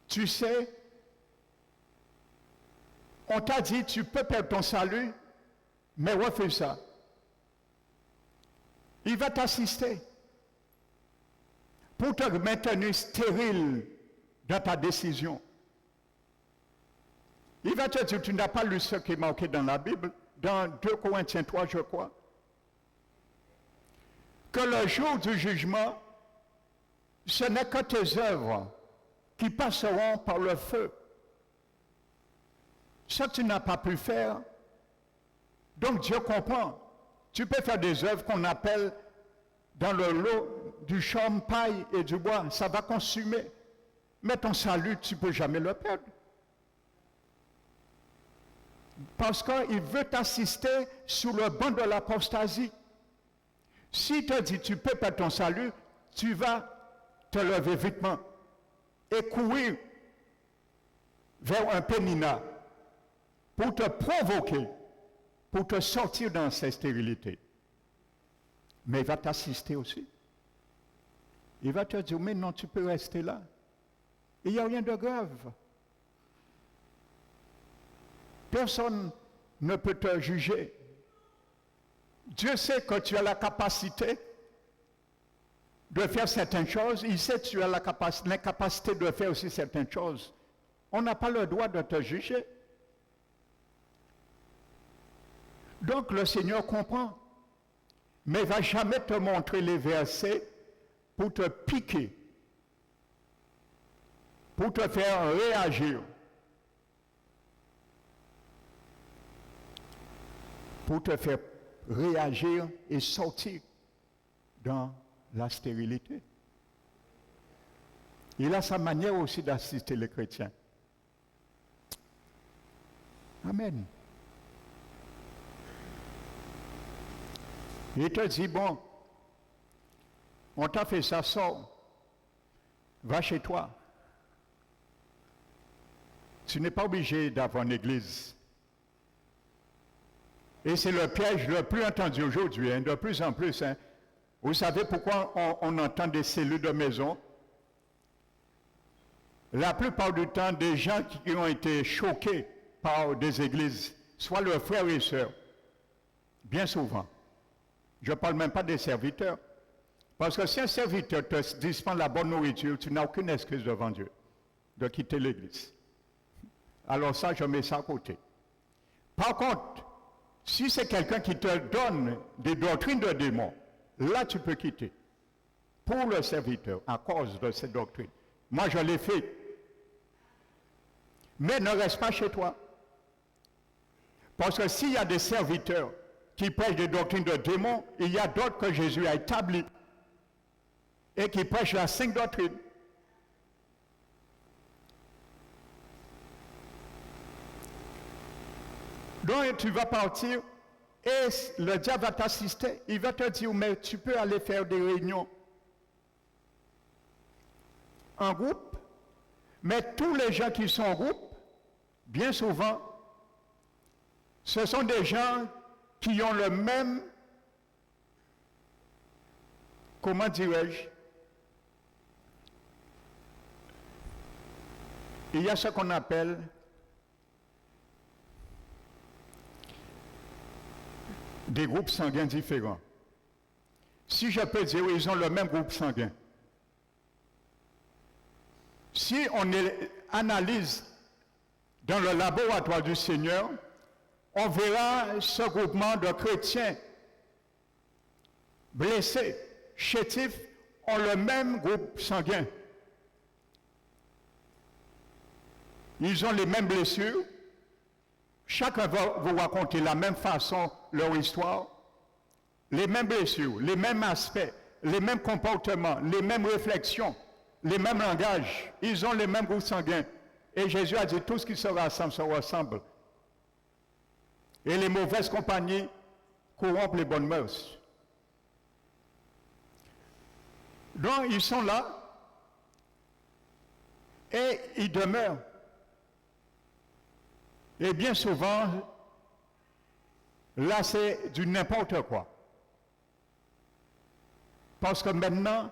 tu sais, on t'a dit, tu peux perdre ton salut, mais refuse ça. Il va t'assister pour te maintenir stérile dans ta décision. Il va te dire, tu n'as pas lu ce qui est marqué dans la Bible, dans 2 Corinthiens 3, je crois, que le jour du jugement, ce n'est que tes œuvres qui passeront par le feu. Ce que tu n'as pas pu faire, donc Dieu comprend. Tu peux faire des œuvres qu'on appelle dans le lot du chaume, paille et du bois, ça va consumer. Mais ton salut, tu ne peux jamais le perdre. Parce qu'il veut t'assister sur le banc de l'apostasie. S'il te dit tu peux perdre ton salut, tu vas te lever vitement et courir vers un pénina pour te provoquer, pour te sortir dans cette stérilité. Mais il va t'assister aussi. Il va te dire, mais non, tu peux rester là. Il n'y a rien de grave. Personne ne peut te juger. Dieu sait que tu as la capacité de faire certaines choses. Il sait que tu as l'incapacité de faire aussi certaines choses. On n'a pas le droit de te juger. Donc le Seigneur comprend. Mais il ne va jamais te montrer les versets pour te piquer, pour te faire réagir, pour te faire réagir et sortir dans la stérilité. Il a sa manière aussi d'assister les chrétiens. Amen. Il te dit, bon, on t'a fait ça, sors, va chez toi. Tu n'es pas obligé d'avoir une église. Et c'est le piège le plus entendu aujourd'hui, hein, de plus en plus. Hein. Vous savez pourquoi on entend des cellules de maison? La plupart du temps, des gens qui ont été choqués par des églises, soit leurs frères et sœurs, bien souvent. Je ne parle même pas des serviteurs. Parce que si un serviteur te dispense la bonne nourriture, tu n'as aucune excuse devant Dieu de quitter l'église. Alors ça, je mets ça à côté. Par contre, si c'est quelqu'un qui te donne des doctrines de démons, là tu peux quitter. Pour le serviteur, à cause de cette doctrine. Moi, je l'ai fait. Mais ne reste pas chez toi. Parce que s'il y a des serviteurs qui prêchent des doctrines de démons, il y a d'autres que Jésus a établis et qui prêchent la sainte doctrine. Donc tu vas partir et le diable va t'assister. Il va te dire, mais tu peux aller faire des réunions en groupe. Mais tous les gens qui sont en groupe, bien souvent, ce sont des gens qui ont le même, comment dirais-je, il y a ce qu'on appelle des groupes sanguins différents. Si je peux dire, ils ont le même groupe sanguin. Si on analyse dans le laboratoire du Seigneur, on verra ce groupement de chrétiens blessés, chétifs, ont le même groupe sanguin. Ils ont les mêmes blessures. Chacun va vous raconter la même façon leur histoire, les mêmes blessures, les mêmes aspects, les mêmes comportements, les mêmes réflexions, les mêmes langages. Ils ont les mêmes groupes sanguins. Et Jésus a dit, tout ce qui se rassemble se ressemble. Et les mauvaises compagnies corrompent les bonnes mœurs. Donc, ils sont là et ils demeurent. Et bien souvent, là, c'est du n'importe quoi. Parce que maintenant,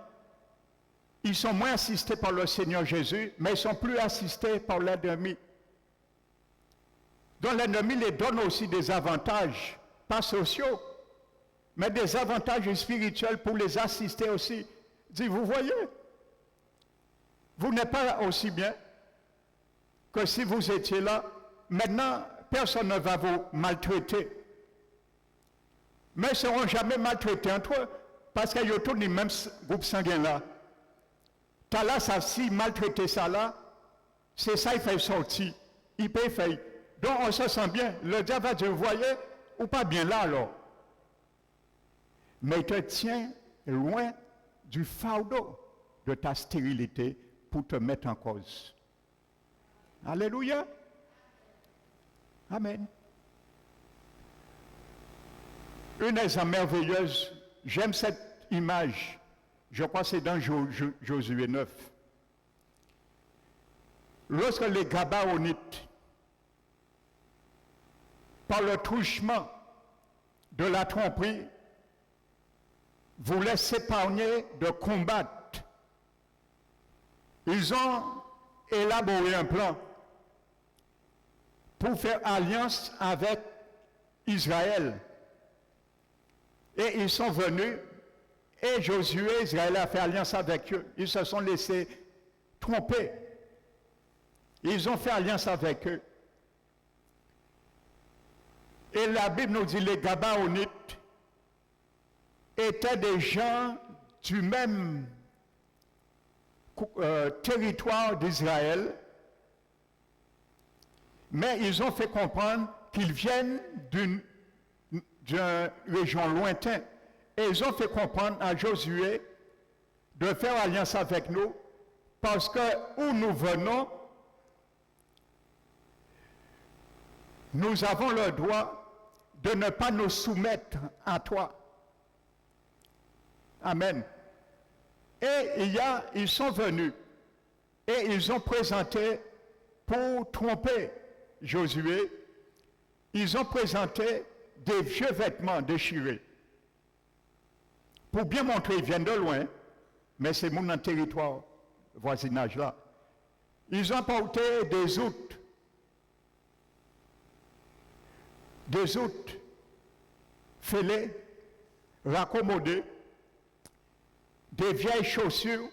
ils sont moins assistés par le Seigneur Jésus, mais ils ne sont plus assistés par l'ennemi. Donc l'ennemi les donne aussi des avantages, pas sociaux, mais des avantages spirituels pour les assister aussi. Il dit, vous voyez, vous n'êtes pas aussi bien que si vous étiez là. Maintenant, personne ne va vous maltraiter. Mais ils ne seront jamais maltraités entre eux, parce qu'il y a tous les mêmes groupes sanguins là. T'as là, ça, si maltraiter ça là, c'est ça, il fait sortir. Il peut faire. Donc on se sent bien. Le diable va dire, vous voyez, ou pas bien là alors. Mais il te tient loin du fardeau de ta stérilité pour te mettre en cause. Alléluia. Amen. Une exemple merveilleuse, j'aime cette image, je crois que c'est dans Josué 9. Lorsque les Gabaonites, par le truchement de la tromperie, voulaient s'épargner de combattre, ils ont élaboré un plan pour faire alliance avec Israël. Et ils sont venus, et Josué, Israël a fait alliance avec eux. Ils se sont laissés tromper. Ils ont fait alliance avec eux. Et la Bible nous dit, les Gabaonites étaient des gens du même territoire d'Israël, mais ils ont fait comprendre qu'ils viennent d'une région lointaine. Et ils ont fait comprendre à Josué de faire alliance avec nous, parce que où nous venons, nous avons le droit de ne pas nous soumettre à toi. Amen. Et ils sont venus et ils ont présenté, pour tromper Josué, ils ont présenté des vieux vêtements déchirés. Pour bien montrer, ils viennent de loin, mais c'est mon territoire, voisinage là. Ils ont porté des outres fêlés, raccommodés, des vieilles chaussures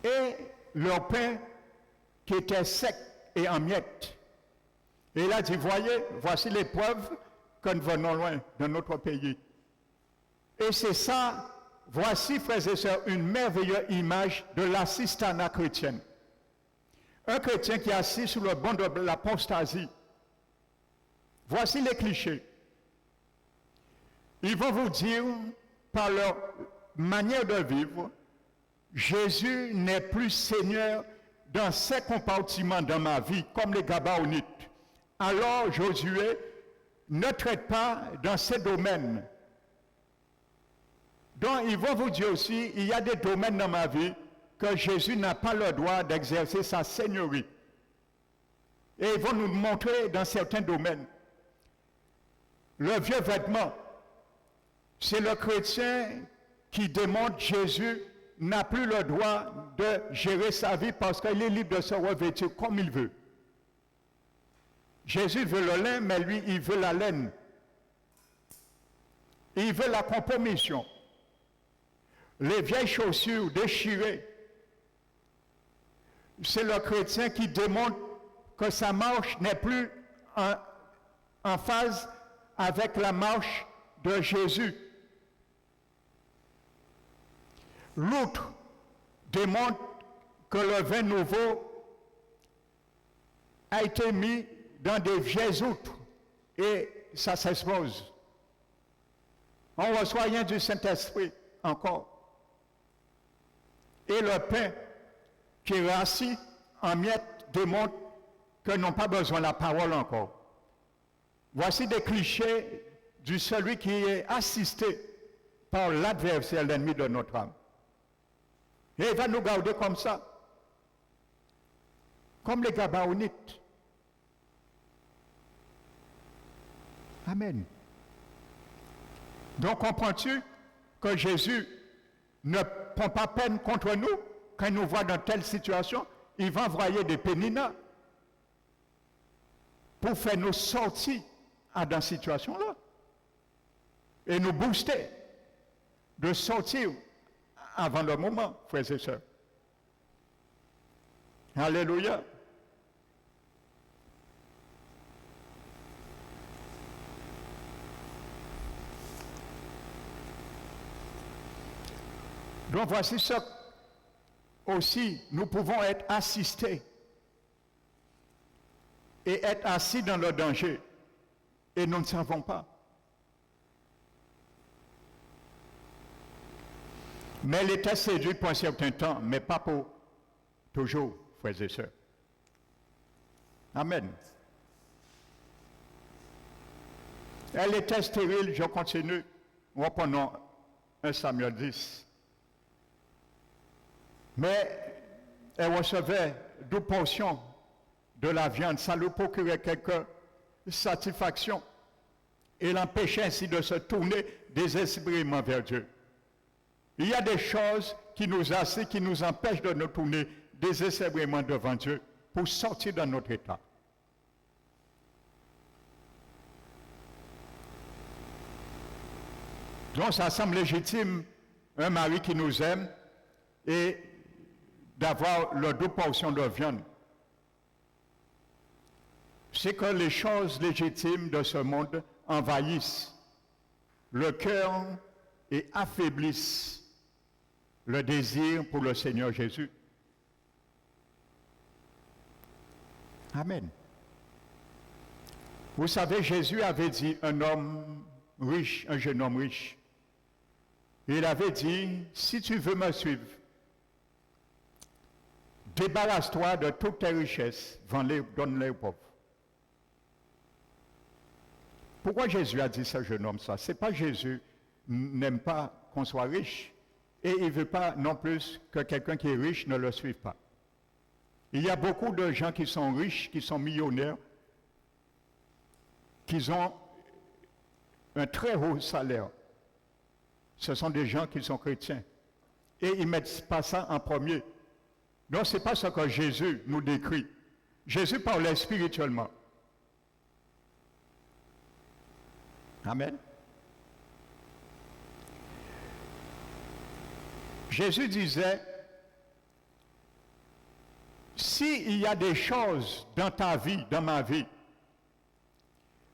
et leur pain qui était sec et en miettes. Et il a dit, voyez, voici les preuves que nous venons loin de notre pays. Et c'est ça, voici, frères et sœurs, une merveilleuse image de l'assistanat chrétienne. Un chrétien qui est assis sur le banc de l'apostasie. Voici les clichés. Ils vont vous dire, par leur manière de vivre, Jésus n'est plus Seigneur dans ces compartiments dans ma vie, comme les Gabaonites. Alors Josué ne traite pas dans ces domaines. Donc ils vont vous dire aussi, il y a des domaines dans ma vie que Jésus n'a pas le droit d'exercer sa seigneurie. Et ils vont nous montrer dans certains domaines. Le vieux vêtement, c'est le chrétien qui démontre que Jésus n'a plus le droit de gérer sa vie parce qu'il est libre de se revêtir comme il veut. Jésus veut le lin, mais lui, il veut la laine. Il veut la compromission. Les vieilles chaussures déchirées, c'est le chrétien qui démontre que sa marche n'est plus en phase avec la marche de Jésus. L'autre démontre que le vin nouveau a été mis dans des vieilles outres et ça s'expose. On reçoit rien du Saint-Esprit encore. Et le pain qui est rassis en miettes démontre qu'ils n'ont pas besoin de la parole encore. Voici des clichés de celui qui est assisté par l'adversaire, l'ennemi de notre âme. Et il va nous garder comme ça, comme les Gabaonites. Amen. Donc comprends-tu que Jésus ne prend pas peine contre nous quand il nous voit dans telle situation? Il va envoyer des péninas pour faire nous sortir dans cette situation-là et nous booster de sortir avant le moment, frères et sœurs. Alléluia. Donc voici ce aussi, nous pouvons être assistés et être assis dans le danger et nous ne savons pas. Mais elle était séduite pour un certain temps, mais pas pour toujours, frères et sœurs. Amen. Elle était stérile, je continue. Reprenons 1 Samuel 10. Mais elle recevait 2 portions de la viande, ça lui procurait quelque satisfaction et l'empêchait ainsi de se tourner désespérément vers Dieu. Il y a des choses qui nous assit, qui nous empêchent de nous tourner désespérément devant Dieu pour sortir de notre état. Donc ça semble légitime, un mari qui nous aime et d'avoir leurs 2 portions de viande. C'est que les choses légitimes de ce monde envahissent le cœur et affaiblissent le désir pour le Seigneur Jésus. Amen. Vous savez, Jésus avait dit un homme riche, un jeune homme riche. Il avait dit, si tu veux me suivre, débarrasse-toi de toutes tes richesses, vends-les, donne-les aux pauvres. Pourquoi Jésus a dit ça, jeune homme, ça? Ce n'est pas Jésus n'aime pas qu'on soit riche et il ne veut pas non plus que quelqu'un qui est riche ne le suive pas. Il y a beaucoup de gens qui sont riches, qui sont millionnaires, qui ont un très haut salaire. Ce sont des gens qui sont chrétiens. Et ils ne mettent pas ça en premier. Donc ce n'est pas ce que Jésus nous décrit. Jésus parlait spirituellement. Amen. Jésus disait, s'il y a des choses dans ta vie, dans ma vie,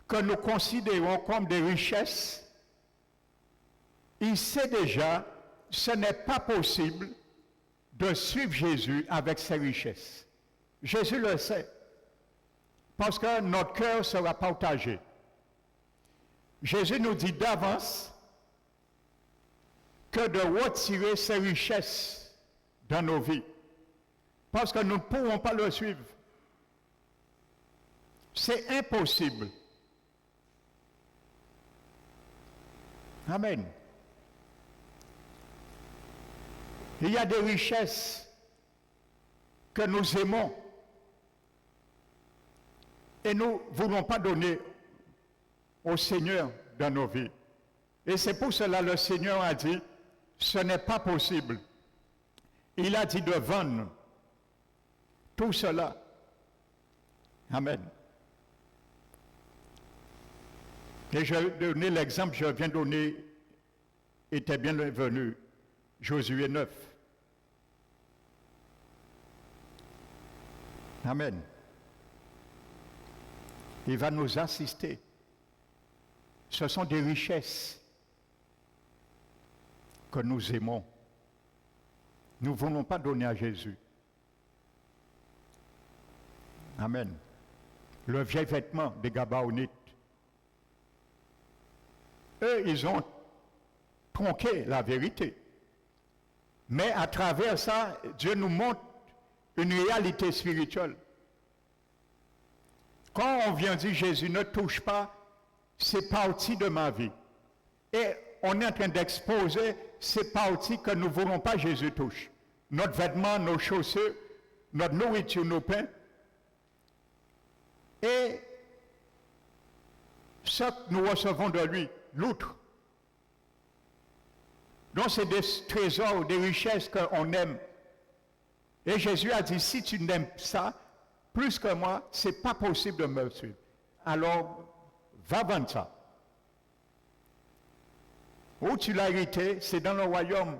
que nous considérons comme des richesses, il sait déjà, ce n'est pas possible de suivre Jésus avec ses richesses. Jésus le sait, parce que notre cœur sera partagé. Jésus nous dit d'avance que de retirer ses richesses dans nos vies, parce que nous ne pourrons pas le suivre. C'est impossible. Amen. Il y a des richesses que nous aimons et nous ne voulons pas donner au Seigneur dans nos vies. Et c'est pour cela que le Seigneur a dit, ce n'est pas possible. Il a dit de vendre tout cela. Amen. Et je vais donner l'exemple, je viens de donner, était bienvenu, Josué 9. Amen. Il va nous assister. Ce sont des richesses que nous aimons. Nous ne voulons pas donner à Jésus. Amen. Le vieil vêtement des Gabaonites. Eux, ils ont tronqué la vérité. Mais à travers ça, Dieu nous montre une réalité spirituelle. Quand on vient dire Jésus ne touche pas, c'est partie de ma vie. Et on est en train d'exposer ces parties que nous ne voulons pas Jésus touche. Notre vêtement, nos chaussures, notre nourriture, nos pains. Et ce que nous recevons de lui, l'outre. Donc c'est des trésors, des richesses qu'on aime. Et Jésus a dit, si tu n'aimes ça, plus que moi, ce n'est pas possible de me suivre. Alors, va vendre ça. Où tu l'as hérité, c'est dans le royaume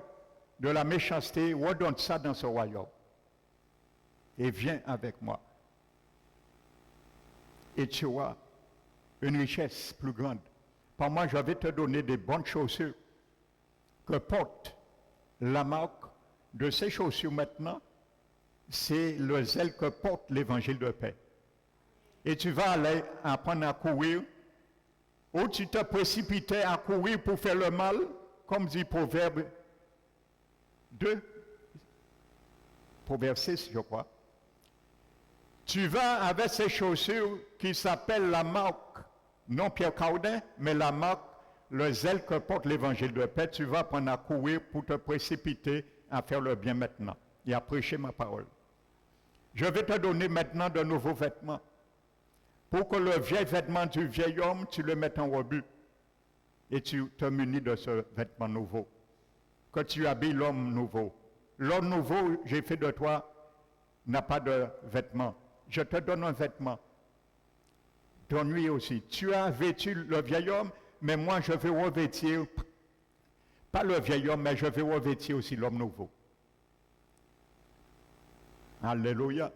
de la méchanceté, redonne ça dans ce royaume. Et viens avec moi. Et tu auras une richesse plus grande. Par moi, je vais te donner des bonnes chaussures que porte la marque de ces chaussures maintenant. C'est le zèle que porte l'évangile de paix. Et tu vas aller apprendre à courir, ou tu te précipitais à courir pour faire le mal, comme dit Proverbe 2, Proverbe 6, je crois. Tu vas avec ces chaussures qui s'appellent la marque, non Pierre Cardin, mais la marque, le zèle que porte l'évangile de paix. Tu vas apprendre à courir pour te précipiter à faire le bien maintenant et à prêcher ma parole. Je vais te donner maintenant de nouveaux vêtements pour que le vieil vêtement du vieil homme, tu le mettes en rebut et tu te munis de ce vêtement nouveau, que tu habilles l'homme nouveau. L'homme nouveau, j'ai fait de toi, n'a pas de vêtements. Je te donne un vêtement. Donne-lui aussi. Tu as vêtu le vieil homme, mais moi je vais revêtir, pas le vieil homme, mais je vais revêtir aussi l'homme nouveau. Alléluia.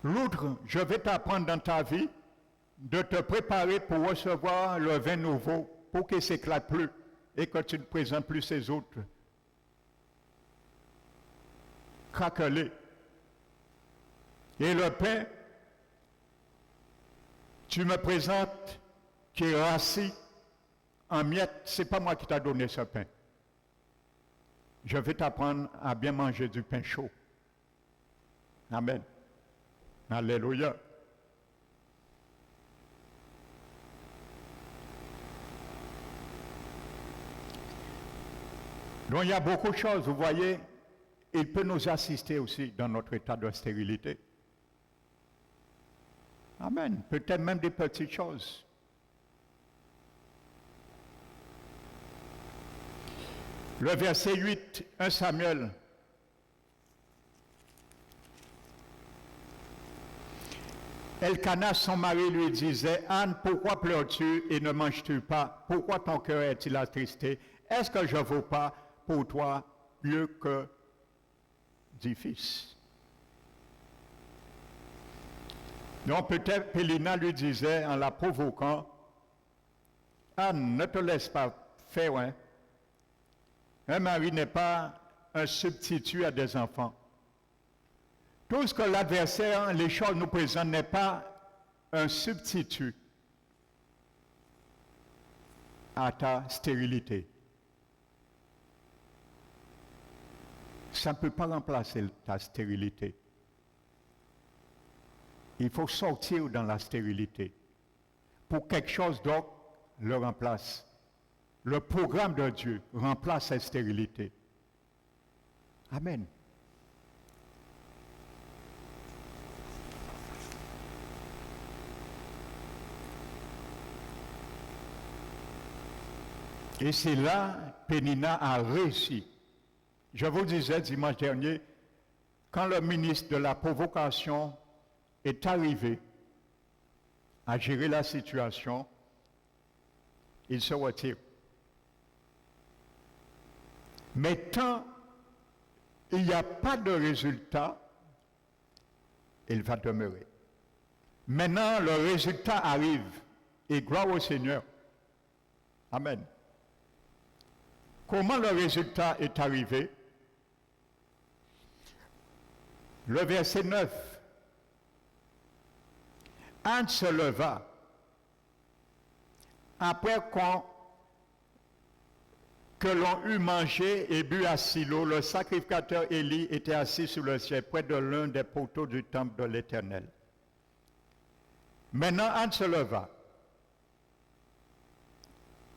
L'outre, je vais t'apprendre dans ta vie de te préparer pour recevoir le vin nouveau, pour qu'il ne s'éclate plus et que tu ne présentes plus ces autres craquelés. Et le pain, tu me présentes qui est rassis en miettes, ce n'est pas moi qui t'a donné ce pain. Je vais t'apprendre à bien manger du pain chaud. Amen. Alléluia. Donc il y a beaucoup de choses, vous voyez, il peut nous assister aussi dans notre état de stérilité. Amen. Peut-être même des petites choses. Le verset 8, 1 Samuel. Elkana, son mari, lui disait, Anne, pourquoi pleures-tu et ne manges-tu pas? Pourquoi ton cœur est-il attristé? Est-ce que je ne vaux pas pour toi mieux que 10 fils? Donc peut-être Pélina lui disait en la provoquant, Anne, ne te laisse pas faire, hein? Un mari n'est pas un substitut à des enfants. Tout ce que l'adversaire, les choses nous présentent, n'est pas un substitut à ta stérilité. Ça ne peut pas remplacer ta stérilité. Il faut sortir dans la stérilité pour quelque chose d'autre le remplace. Le programme de Dieu remplace cette stérilité. Amen. Et c'est là que Pénina a réussi. Je vous disais dimanche dernier, quand le ministre de la provocation est arrivé à gérer la situation, il se retire. Mais tant il n'y a pas de résultat, il va demeurer. Maintenant, le résultat arrive et gloire au Seigneur. Amen. Comment le résultat est arrivé? Le verset 9. Anne se leva après que l'on eut mangé et bu à Silo. Le sacrificateur Élie était assis sur le ciel près de l'un des poteaux du temple de l'Éternel. Maintenant, Anne se leva.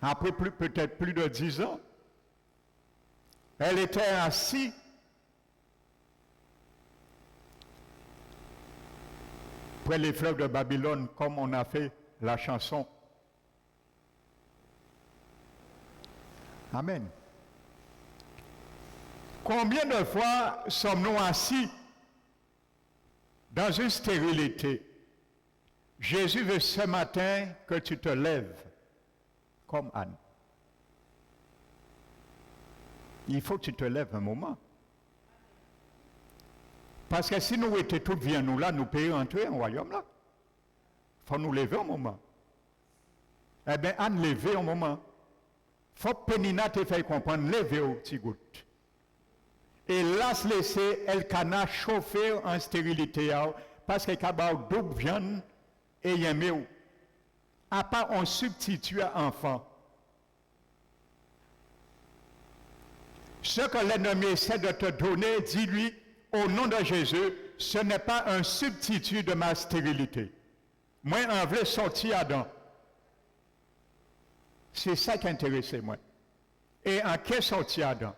Après peut-être plus de 10 ans, elle était assise près les fleuves de Babylone, comme on a fait la chanson. Amen. Combien de fois sommes-nous assis dans une stérilité? Jésus veut ce matin que tu te lèves comme Anne. Il faut que tu te lèves un moment. Parce que si nous étions toutes bien nous là, nous pourrions entrer en royaume là. Il faut nous lever un moment. Eh bien, Anne, lever un moment. Il faut que Pénina te fasse comprendre, lever au petit goutte. Et là, se laisser Elkana chauffer en stérilité, parce qu'il y a double viande et y a mieux. À part on substitue à enfant. Ce que l'ennemi essaie de te donner, dis-lui, au nom de Jésus, ce n'est pas un substitut de ma stérilité. Moi, on veut sortir Adam. C'est ça qui intéressait moi. Et en qu'est sorti Adam?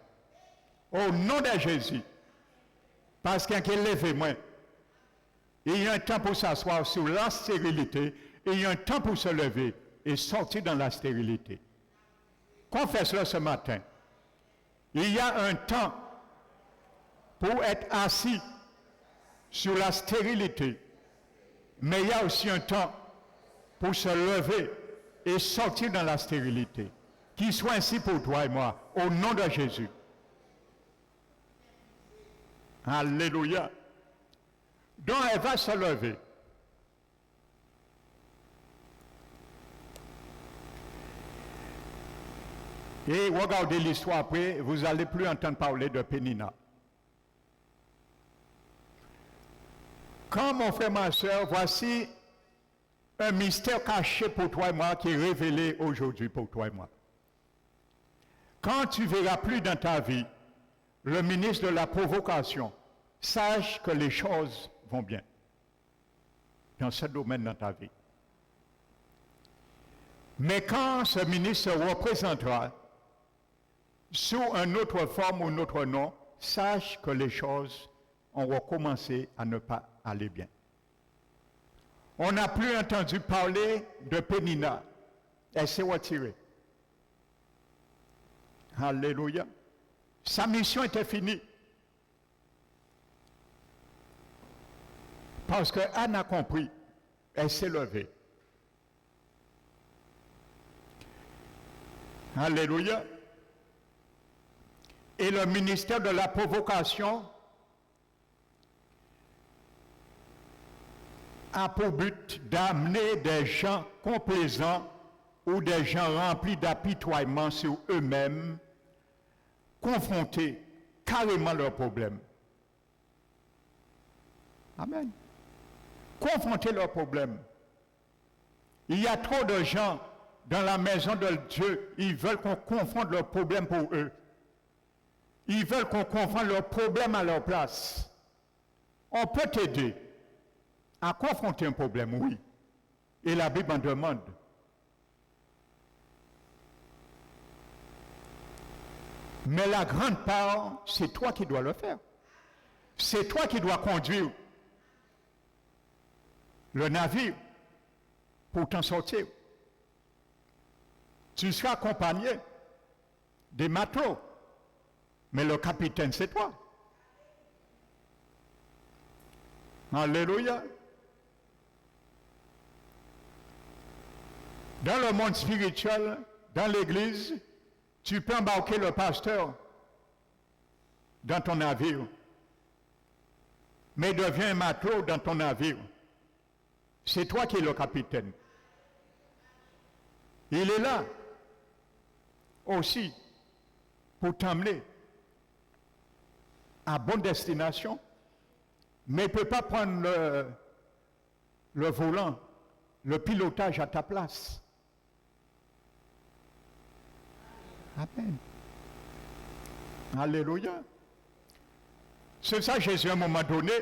Au nom de Jésus. Parce qu'il est levé moi. Il y a un temps pour s'asseoir sur la stérilité. Et il y a un temps pour se lever et sortir dans la stérilité. Confesse-le ce matin. Il y a un temps pour être assis sur la stérilité. Mais il y a aussi un temps pour se lever et sortir dans la stérilité. Qu'il soit ainsi pour toi et moi, au nom de Jésus. Alléluia. Donc elle va se lever. Et regardez l'histoire après, vous n'allez plus entendre parler de Pénina. Quand mon frère, ma soeur, voici un mystère caché pour toi et moi qui est révélé aujourd'hui pour toi et moi. Quand tu verras plus dans ta vie le ministre de la provocation, sache que les choses vont bien dans ce domaine dans ta vie. Mais quand ce ministre se représentera sous une autre forme ou un autre nom, sache que les choses ont recommencé à ne pas aller bien. On n'a plus entendu parler de Pénina. Elle s'est retirée. Alléluia. Sa mission était finie. Parce que Anne a compris. Elle s'est levée. Alléluia. Et le ministère de la provocation a pour but d'amener des gens complaisants ou des gens remplis d'apitoiement sur eux-mêmes, confronter carrément leurs problèmes. Amen. Confronter leurs problèmes. Il y a trop de gens dans la maison de Dieu, ils veulent qu'on confronte leurs problèmes pour eux. Ils veulent qu'on confronte leurs problèmes à leur place. On peut t'aider à confronter un problème, oui. Et la Bible en demande. Mais la grande part, c'est toi qui dois le faire. C'est toi qui dois conduire le navire pour t'en sortir. Tu seras accompagné des matelots, mais le capitaine, c'est toi. Alléluia. Dans le monde spirituel, dans l'église, tu peux embarquer le pasteur dans ton navire, mais deviens un matelot dans ton navire. C'est toi qui es le capitaine. Il est là aussi pour t'emmener à bonne destination, mais il ne peut pas prendre le volant, le pilotage à ta place. Amen. Alléluia. C'est ça Jésus à un moment donné,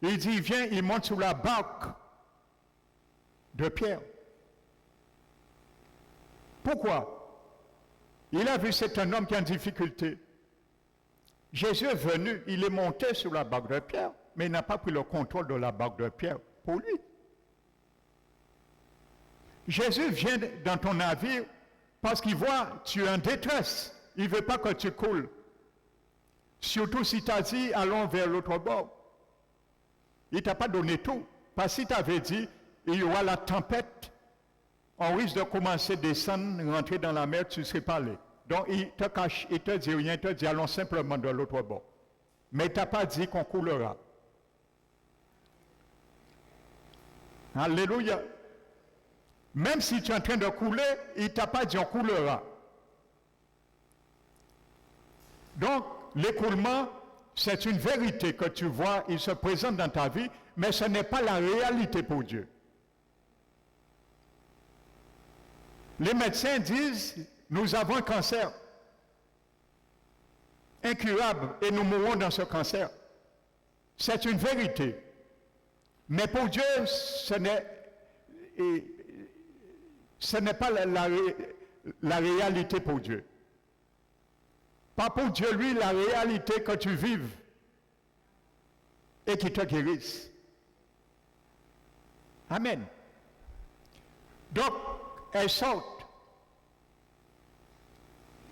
il dit, viens, il monte sur la barque de Pierre. Pourquoi? Il a vu c'est un homme qui est en difficulté. Jésus est venu, il est monté sur la barque de Pierre, mais il n'a pas pris le contrôle de la barque de Pierre pour lui. Jésus vient dans ton navire parce qu'il voit tu es en détresse. Il ne veut pas que tu coules. Surtout si tu as dit allons vers l'autre bord. Il ne t'a pas donné tout. Parce que si tu avais dit il y aura la tempête, on risque de commencer à descendre, rentrer dans la mer, tu ne serais pas allé. Donc il te cache, il te dit rien, il te dit allons simplement de l'autre bord. Mais il ne t'a pas dit qu'on coulera. Alléluia. Même si tu es en train de couler, il ne t'a pas dit on coulera. Donc, l'écoulement, c'est une vérité que tu vois, il se présente dans ta vie, mais ce n'est pas la réalité pour Dieu. Les médecins disent, nous avons un cancer incurable et nous mourrons dans ce cancer. C'est une vérité. Mais pour Dieu, ce n'est pas la réalité pour Dieu. Pas pour Dieu, lui, la réalité que tu vives et qui te guérisse. Amen. Donc, elle saute.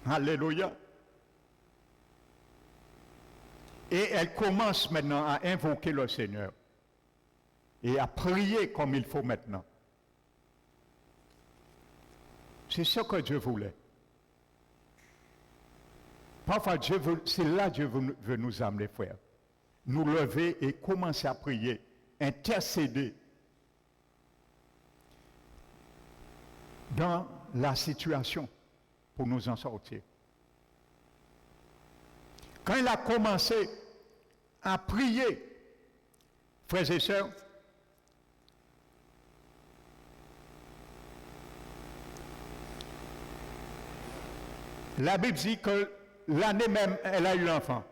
Alléluia. Et elle commence maintenant à invoquer le Seigneur et à prier comme il faut maintenant. C'est ce que Dieu voulait. Parfois, c'est là que Dieu veut nous amener, frère. Nous lever et commencer à prier, intercéder dans la situation pour nous en sortir. Quand il a commencé à prier, frères et sœurs, la Bible dit que l'année même, elle a eu l'enfant.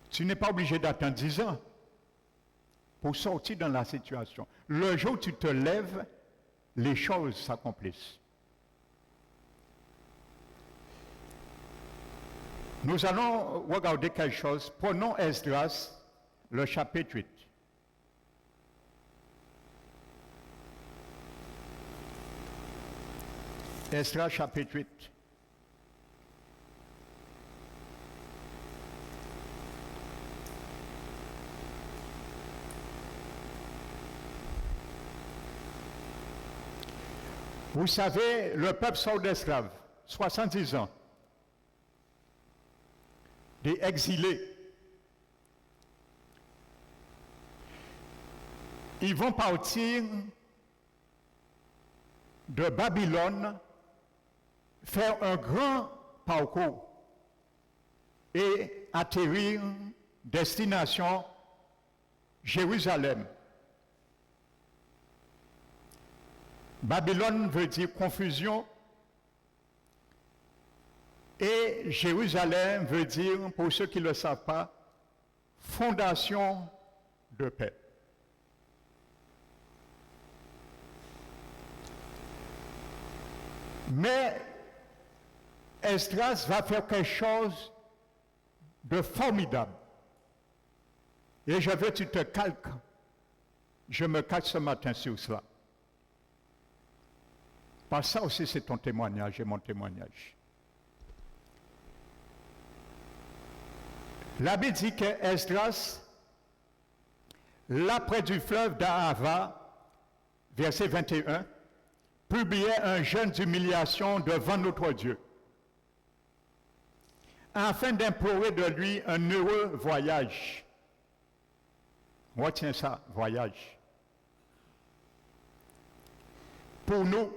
Tu n'es pas obligé d'attendre 10 ans pour sortir dans la situation. Le jour où tu te lèves, les choses s'accomplissent. Nous allons regarder quelque chose. Prenons Esdras, le chapitre 8. Esdras, chapitre 8. Vous savez, le peuple sort d'esclaves, 70 ans, des exilés. Ils vont partir de Babylone, faire un grand parcours et atterrir destination Jérusalem. Babylone veut dire confusion et Jérusalem veut dire, pour ceux qui ne le savent pas, fondation de paix. Mais Esdras va faire quelque chose de formidable. Et je veux que tu te calques. Je me calque ce matin sur cela. Parce que ça aussi c'est ton témoignage et mon témoignage. La Bible dit que Esdras, là près du fleuve d'Ahava, verset 21, publiait un jeûne d'humiliation devant notre Dieu, afin d'implorer de lui un heureux voyage. Retiens ça, voyage. Pour nous,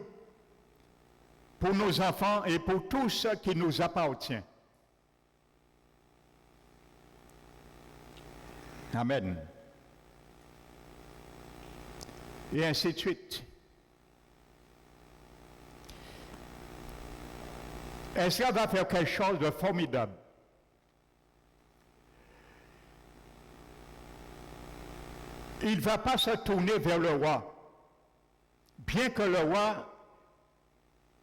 pour nos enfants et pour tout ce qui nous appartient. Amen. Et ainsi de suite. Esdras va faire quelque chose de formidable. Il ne va pas se tourner vers le roi, bien que le roi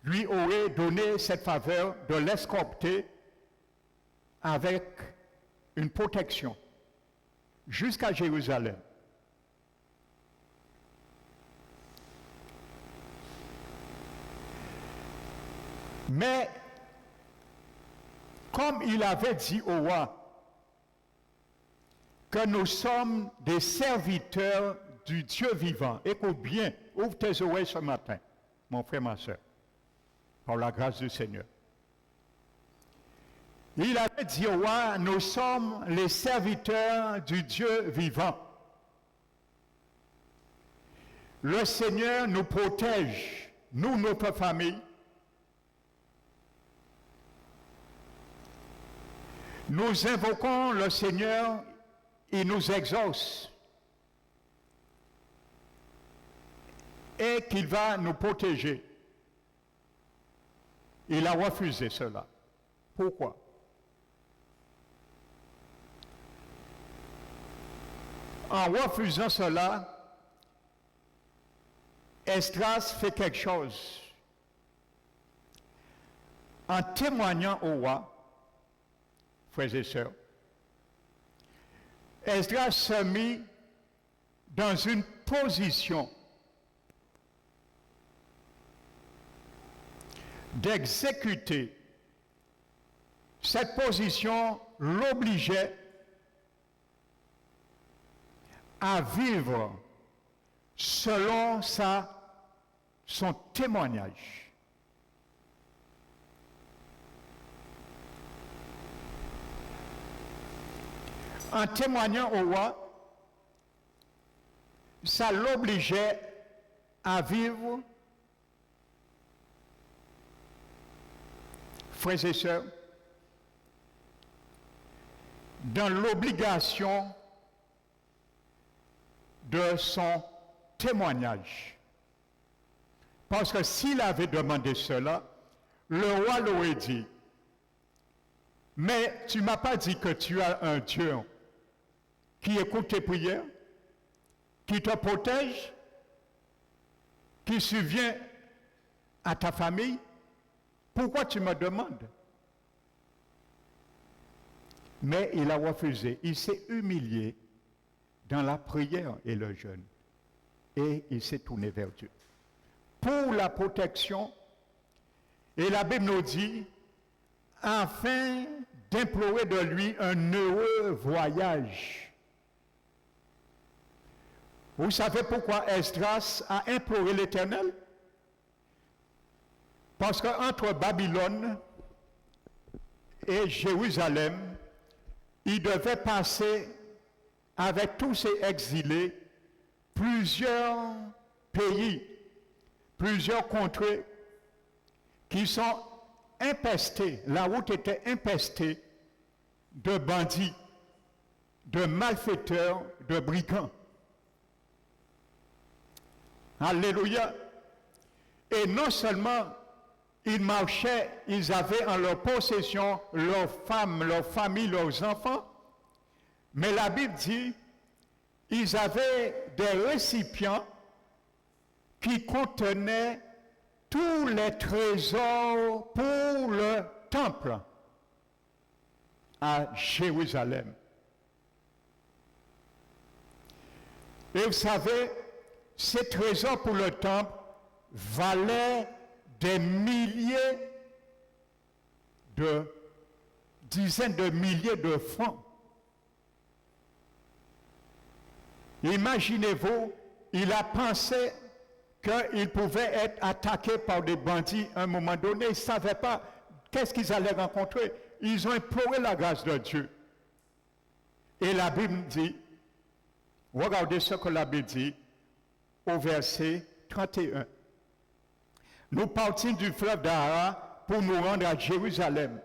lui aurait donné cette faveur de l'escorter avec une protection jusqu'à Jérusalem. Mais comme il avait dit au roi que nous sommes des serviteurs du Dieu vivant, écoute bien, ouvre tes oreilles ce matin, mon frère, ma soeur, par la grâce du Seigneur. Il avait dit au roi, nous sommes les serviteurs du Dieu vivant. Le Seigneur nous protège, nous, notre famille. Nous invoquons le Seigneur, il nous exauce et qu'il va nous protéger. Il a refusé cela. Pourquoi? En refusant cela, Esdras fait quelque chose. En témoignant au roi, frères et sœurs, Esdras se mit dans une position d'exécuter. Cette position l'obligeait à vivre selon son témoignage. En témoignant au roi, ça l'obligeait à vivre, frères et sœurs, dans l'obligation de son témoignage. Parce que s'il avait demandé cela, le roi l'aurait dit, mais tu ne m'as pas dit que tu as un Dieu qui écoute tes prières, qui te protège, qui subvient à ta famille. Pourquoi tu me demandes? Mais il a refusé. Il s'est humilié dans la prière et le jeûne. Et il s'est tourné vers Dieu. Pour la protection, et la Bible nous dit, afin d'implorer de lui un heureux voyage. Vous savez pourquoi Esdras a imploré l'Éternel? Parce qu'entre Babylone et Jérusalem, il devait passer avec tous ces exilés plusieurs pays, plusieurs contrées qui sont empestés. La route était empestée de bandits, de malfaiteurs, de brigands. Alléluia. Et non seulement ils marchaient, ils avaient en leur possession leurs femmes, leurs familles, leurs enfants, mais la Bible dit, ils avaient des récipients qui contenaient tous les trésors pour le temple à Jérusalem. Et vous savez, ces trésors pour le temple valaient des milliers de dizaines de milliers de francs. Imaginez-vous, il a pensé qu'il pouvait être attaqué par des bandits à un moment donné. Ils ne savaient pas qu'est-ce qu'ils allaient rencontrer. Ils ont imploré la grâce de Dieu. Et la Bible dit, regardez ce que la Bible dit au verset 31. Nous partîmes du fleuve d'Ara pour nous rendre à Jérusalem.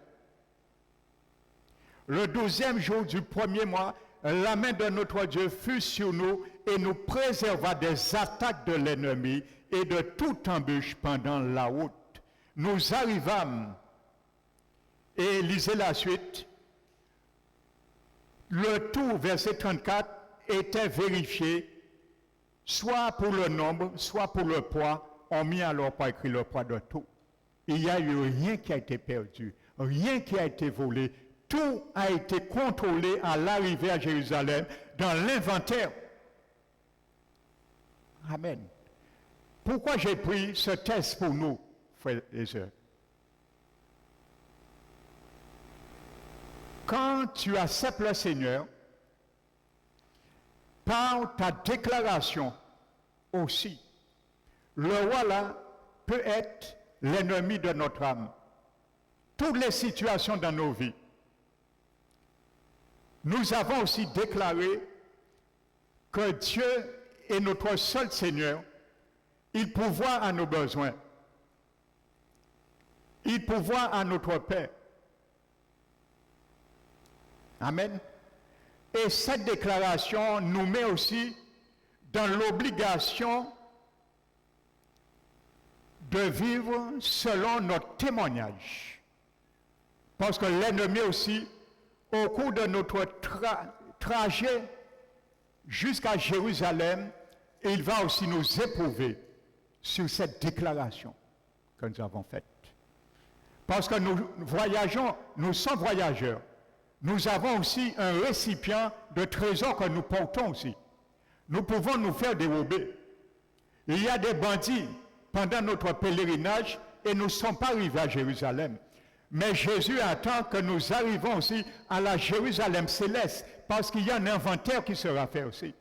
Le 12e jour du premier mois, la main de notre Dieu fut sur nous et nous préserva des attaques de l'ennemi et de toute embûche pendant la route. Nous arrivâmes, et lisez la suite, le tout, verset 34, était vérifié, soit pour le nombre, soit pour le poids. On mit alors pas écrit le poids de tout. Il n'y a eu rien qui a été perdu, rien qui a été volé. Tout a été contrôlé à l'arrivée à Jérusalem dans l'inventaire. Amen. Pourquoi j'ai pris ce test pour nous, frères et sœurs? Quand tu acceptes le Seigneur, par ta déclaration aussi, le roi là peut être l'ennemi de notre âme. Toutes les situations dans nos vies. Nous avons aussi déclaré que Dieu est notre seul Seigneur. Il pourvoit à nos besoins. Il pourvoit à notre paix. Amen. Et cette déclaration nous met aussi dans l'obligation de vivre selon notre témoignage. Parce que l'ennemi aussi, au cours de notre trajet jusqu'à Jérusalem, il va aussi nous éprouver sur cette déclaration que nous avons faite. Parce que nous voyageons, nous sommes voyageurs. Nous avons aussi un récipient de trésors que nous portons aussi. Nous pouvons nous faire dérober. Il y a des bandits pendant notre pèlerinage et nous ne sommes pas arrivés à Jérusalem. Mais Jésus attend que nous arrivions aussi à la Jérusalem céleste parce qu'il y a un inventaire qui sera fait aussi.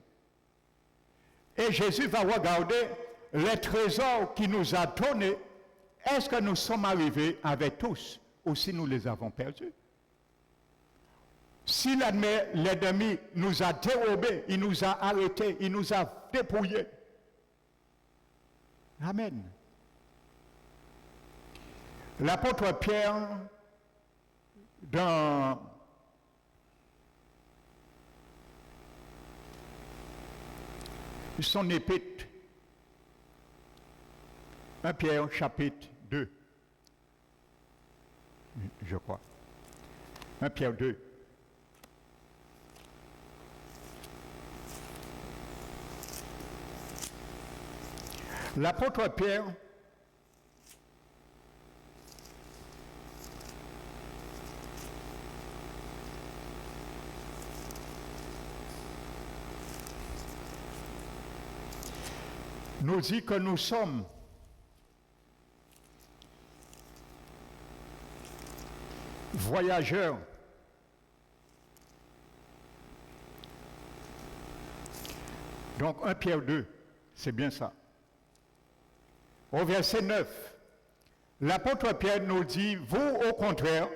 Et Jésus va regarder les trésors qu'il nous a donnés. Est-ce que nous sommes arrivés avec tous ou si nous les avons perdus? Si l'ennemi nous a dérobés, il nous a arrêtés, il nous a dépouillés. Amen. L'apôtre Pierre, dans son épître, 1 Pierre chapitre 2, je crois, 1 Pierre 2, l'apôtre Pierre nous dit que nous sommes voyageurs donc 1 Pierre 2, c'est bien ça. Au verset 9, l'apôtre Pierre nous dit, vous au contraire,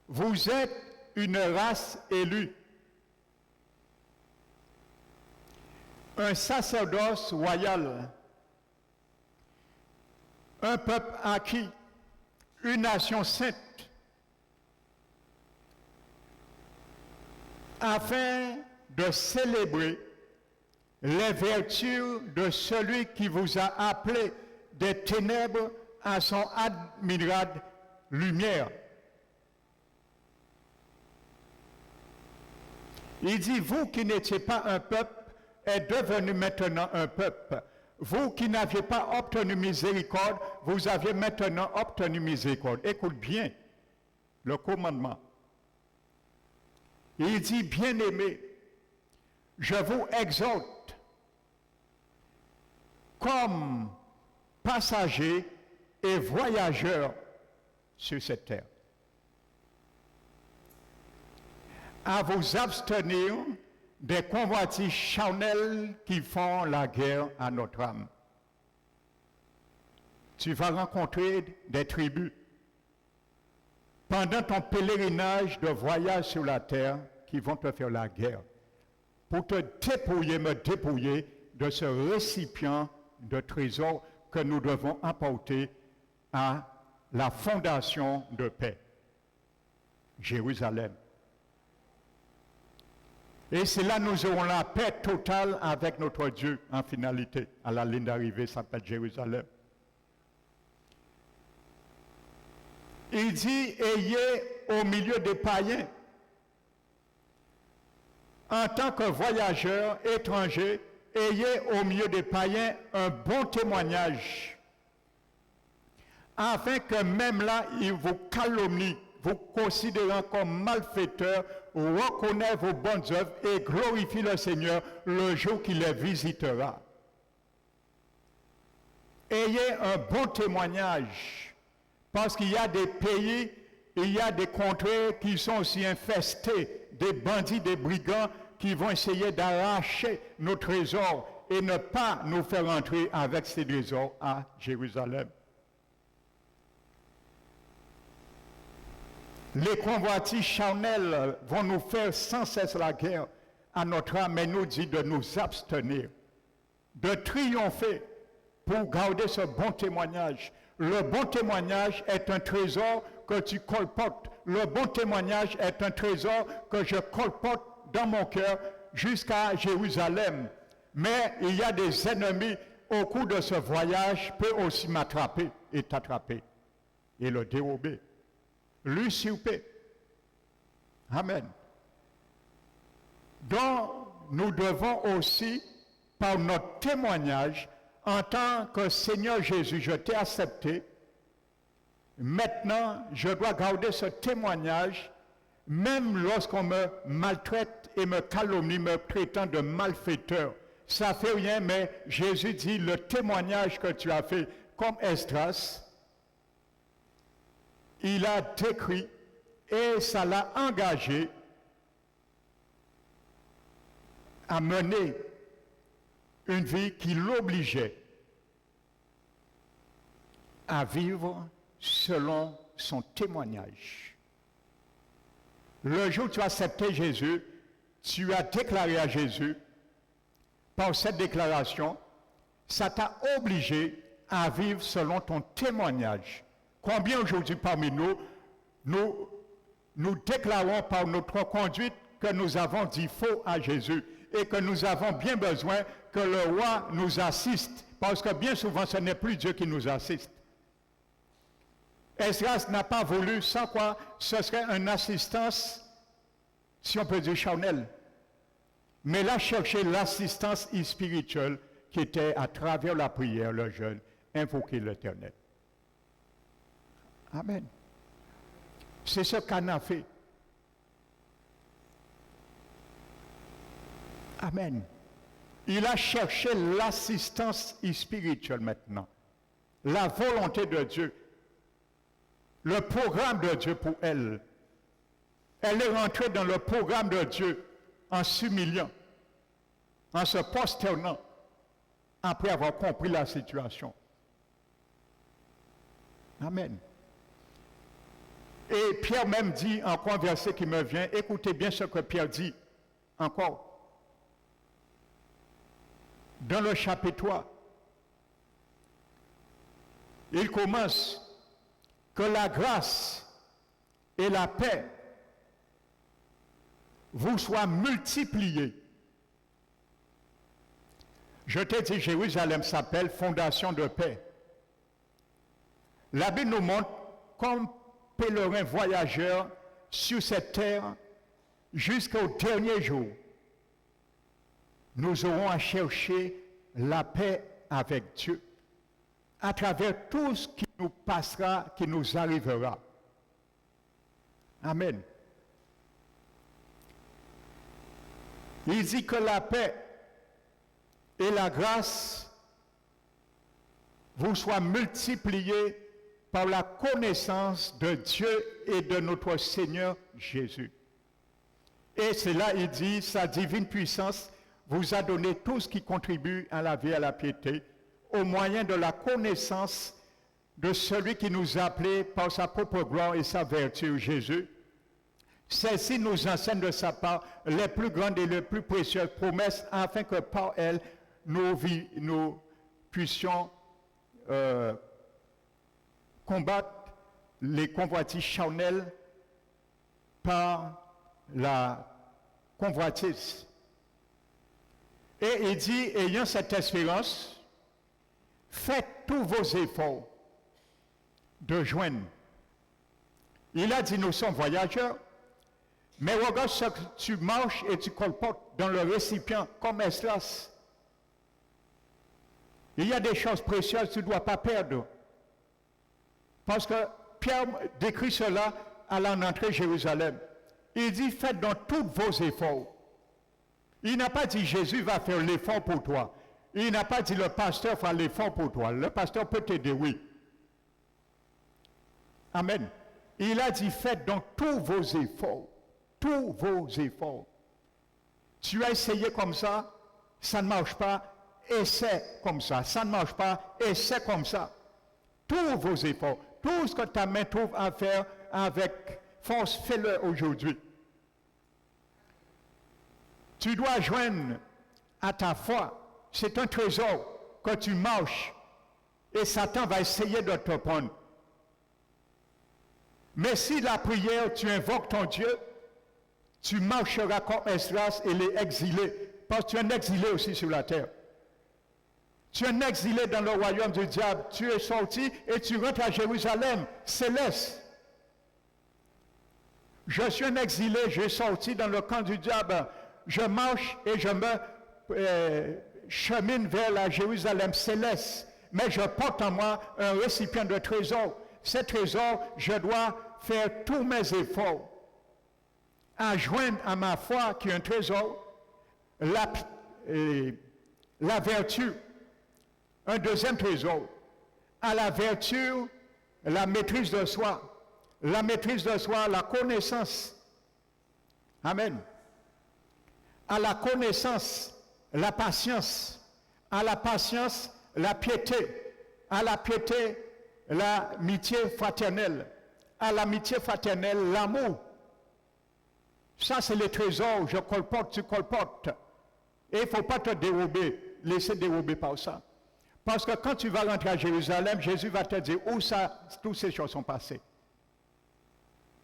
vous êtes une race élue, un sacerdoce royal, un peuple acquis, une nation sainte, afin de célébrer les vertus de celui qui vous a appelé des ténèbres à son admirable lumière. Il dit, vous qui n'étiez pas un peuple, êtes devenus maintenant un peuple. Vous qui n'aviez pas obtenu miséricorde, vous avez maintenant obtenu miséricorde. Écoute bien le commandement. Il dit, bien-aimés, je vous exhorte comme passagers et voyageurs sur cette terre, à vous abstenir des convoitises charnelles qui font la guerre à notre âme. Tu vas rencontrer des tribus pendant ton pèlerinage de voyage sur la terre qui vont te faire la guerre pour te dépouiller, me dépouiller de ce récipient de trésor que nous devons apporter à la fondation de paix, Jérusalem. Et c'est là que nous aurons la paix totale avec notre Dieu en finalité. À la ligne d'arrivée, ça s'appelle Jérusalem. Il dit, ayez au milieu des païens, en tant que voyageurs étrangers, ayez au milieu des païens un bon témoignage, afin que même là, ils vous calomnient, vous considérant comme malfaiteurs, reconnaissent vos bonnes œuvres et glorifient le Seigneur le jour qu'il les visitera. Ayez un bon témoignage, parce qu'il y a des pays, il y a des contrées qui sont aussi infestés, des bandits, des brigands qui vont essayer d'arracher nos trésors et ne pas nous faire entrer avec ces trésors à Jérusalem. Les convoitises charnelles vont nous faire sans cesse la guerre à notre âme, mais nous dit de nous abstenir, de triompher pour garder ce bon témoignage. Le bon témoignage est un trésor que tu colportes. Le bon témoignage est un trésor que je colporte dans mon cœur jusqu'à Jérusalem. Mais il y a des ennemis au cours de ce voyage qui peuvent aussi m'attraper et t'attraper et le dérober, l'usurper. Amen. Donc, nous devons aussi, par notre témoignage, en tant que Seigneur Jésus, je t'ai accepté. Maintenant, je dois garder ce témoignage, même lorsqu'on me maltraite et me calomnie, me traitant de malfaiteur. Ça ne fait rien, mais Jésus dit, le témoignage que tu as fait, comme Esdras, il a décrit et ça l'a engagé à mener une vie qui l'obligeait à vivre selon son témoignage. Le jour où tu as accepté Jésus, tu as déclaré à Jésus, par cette déclaration, ça t'a obligé à vivre selon ton témoignage. Combien aujourd'hui parmi nous, nous déclarons par notre conduite que nous avons dit faux à Jésus et que nous avons bien besoin que le roi nous assiste, parce que bien souvent ce n'est plus Dieu qui nous assiste. Esdras n'a pas voulu, sans quoi ce serait une assistance, si on peut dire charnelle. Mais il a cherché l'assistance spirituelle qui était à travers la prière, le jeûne, invoquer l'Éternel. Amen. C'est ce qu'Anna fait. Amen. Il a cherché l'assistance spirituelle maintenant. La volonté de Dieu. Le programme de Dieu pour elle. Elle est rentrée dans le programme de Dieu en s'humiliant, en se prosternant, après avoir compris la situation. Amen. Et Pierre même dit, encore un verset qui me vient, écoutez bien ce que Pierre dit, encore. Dans le chapitre 3, il commence que la grâce et la paix vous soient multipliés. Je t'ai dit, Jérusalem s'appelle Fondation de paix. La Bible nous montre comme pèlerins voyageurs sur cette terre jusqu'au dernier jour. Nous aurons à chercher la paix avec Dieu à travers tout ce qui nous passera, qui nous arrivera. Amen. Il dit que la paix et la grâce vous soient multipliées par la connaissance de Dieu et de notre Seigneur Jésus. Et c'est là, il dit, sa divine puissance vous a donné tout ce qui contribue à la vie et à la piété, au moyen de la connaissance de celui qui nous a appelés par sa propre gloire et sa vertu, Jésus. Celle-ci nous enseigne de sa part les plus grandes et les plus précieuses promesses, afin que par elles, nous puissions combattre les convoitises charnelles par la convoitise. Et il dit, ayant cette espérance, faites tous vos efforts de joindre. Il a dit, nous sommes voyageurs, mais regarde ce que tu marches et tu colportes dans le récipient comme Esdras. Il y a des choses précieuses que tu ne dois pas perdre. Parce que Pierre décrit cela à l'entrée de Jérusalem. Il dit, faites donc tous vos efforts. Il n'a pas dit, Jésus va faire l'effort pour toi. Il n'a pas dit, le pasteur fera l'effort pour toi. Le pasteur peut t'aider, oui. Amen. Il a dit, faites donc tous vos efforts. Tous vos efforts. Tu as essayé comme ça, ça ne marche pas, essaie comme ça. Ça ne marche pas, essaie comme ça. Tous vos efforts, tout ce que ta main trouve à faire avec force, fais-le aujourd'hui. Tu dois joindre à ta foi. C'est un trésor que tu marches et Satan va essayer de te prendre. Mais si la prière, tu invoques ton Dieu, tu marcheras comme Esdras et les exilés, parce que tu es un exilé aussi sur la terre. Tu es un exilé dans le royaume du diable. Tu es sorti et tu rentres à Jérusalem céleste. Je suis un exilé, j'ai sorti dans le camp du diable. Je marche et je me chemine vers la Jérusalem céleste. Mais je porte en moi un récipient de trésor. Ce trésor, je dois faire tous mes efforts à joindre à ma foi, qui est un trésor, la vertu, un deuxième trésor. À la vertu, la maîtrise de soi. La maîtrise de soi, la connaissance. Amen. À la connaissance, la patience. À la patience, la piété. À la piété, l'amitié fraternelle. À l'amitié fraternelle, l'amour. Ça, c'est les trésors. Je colporte, tu colportes. Et il ne faut pas te dérober, laisser dérober par ça. Parce que quand tu vas rentrer à Jérusalem, Jésus va te dire où ça, toutes ces choses sont passées.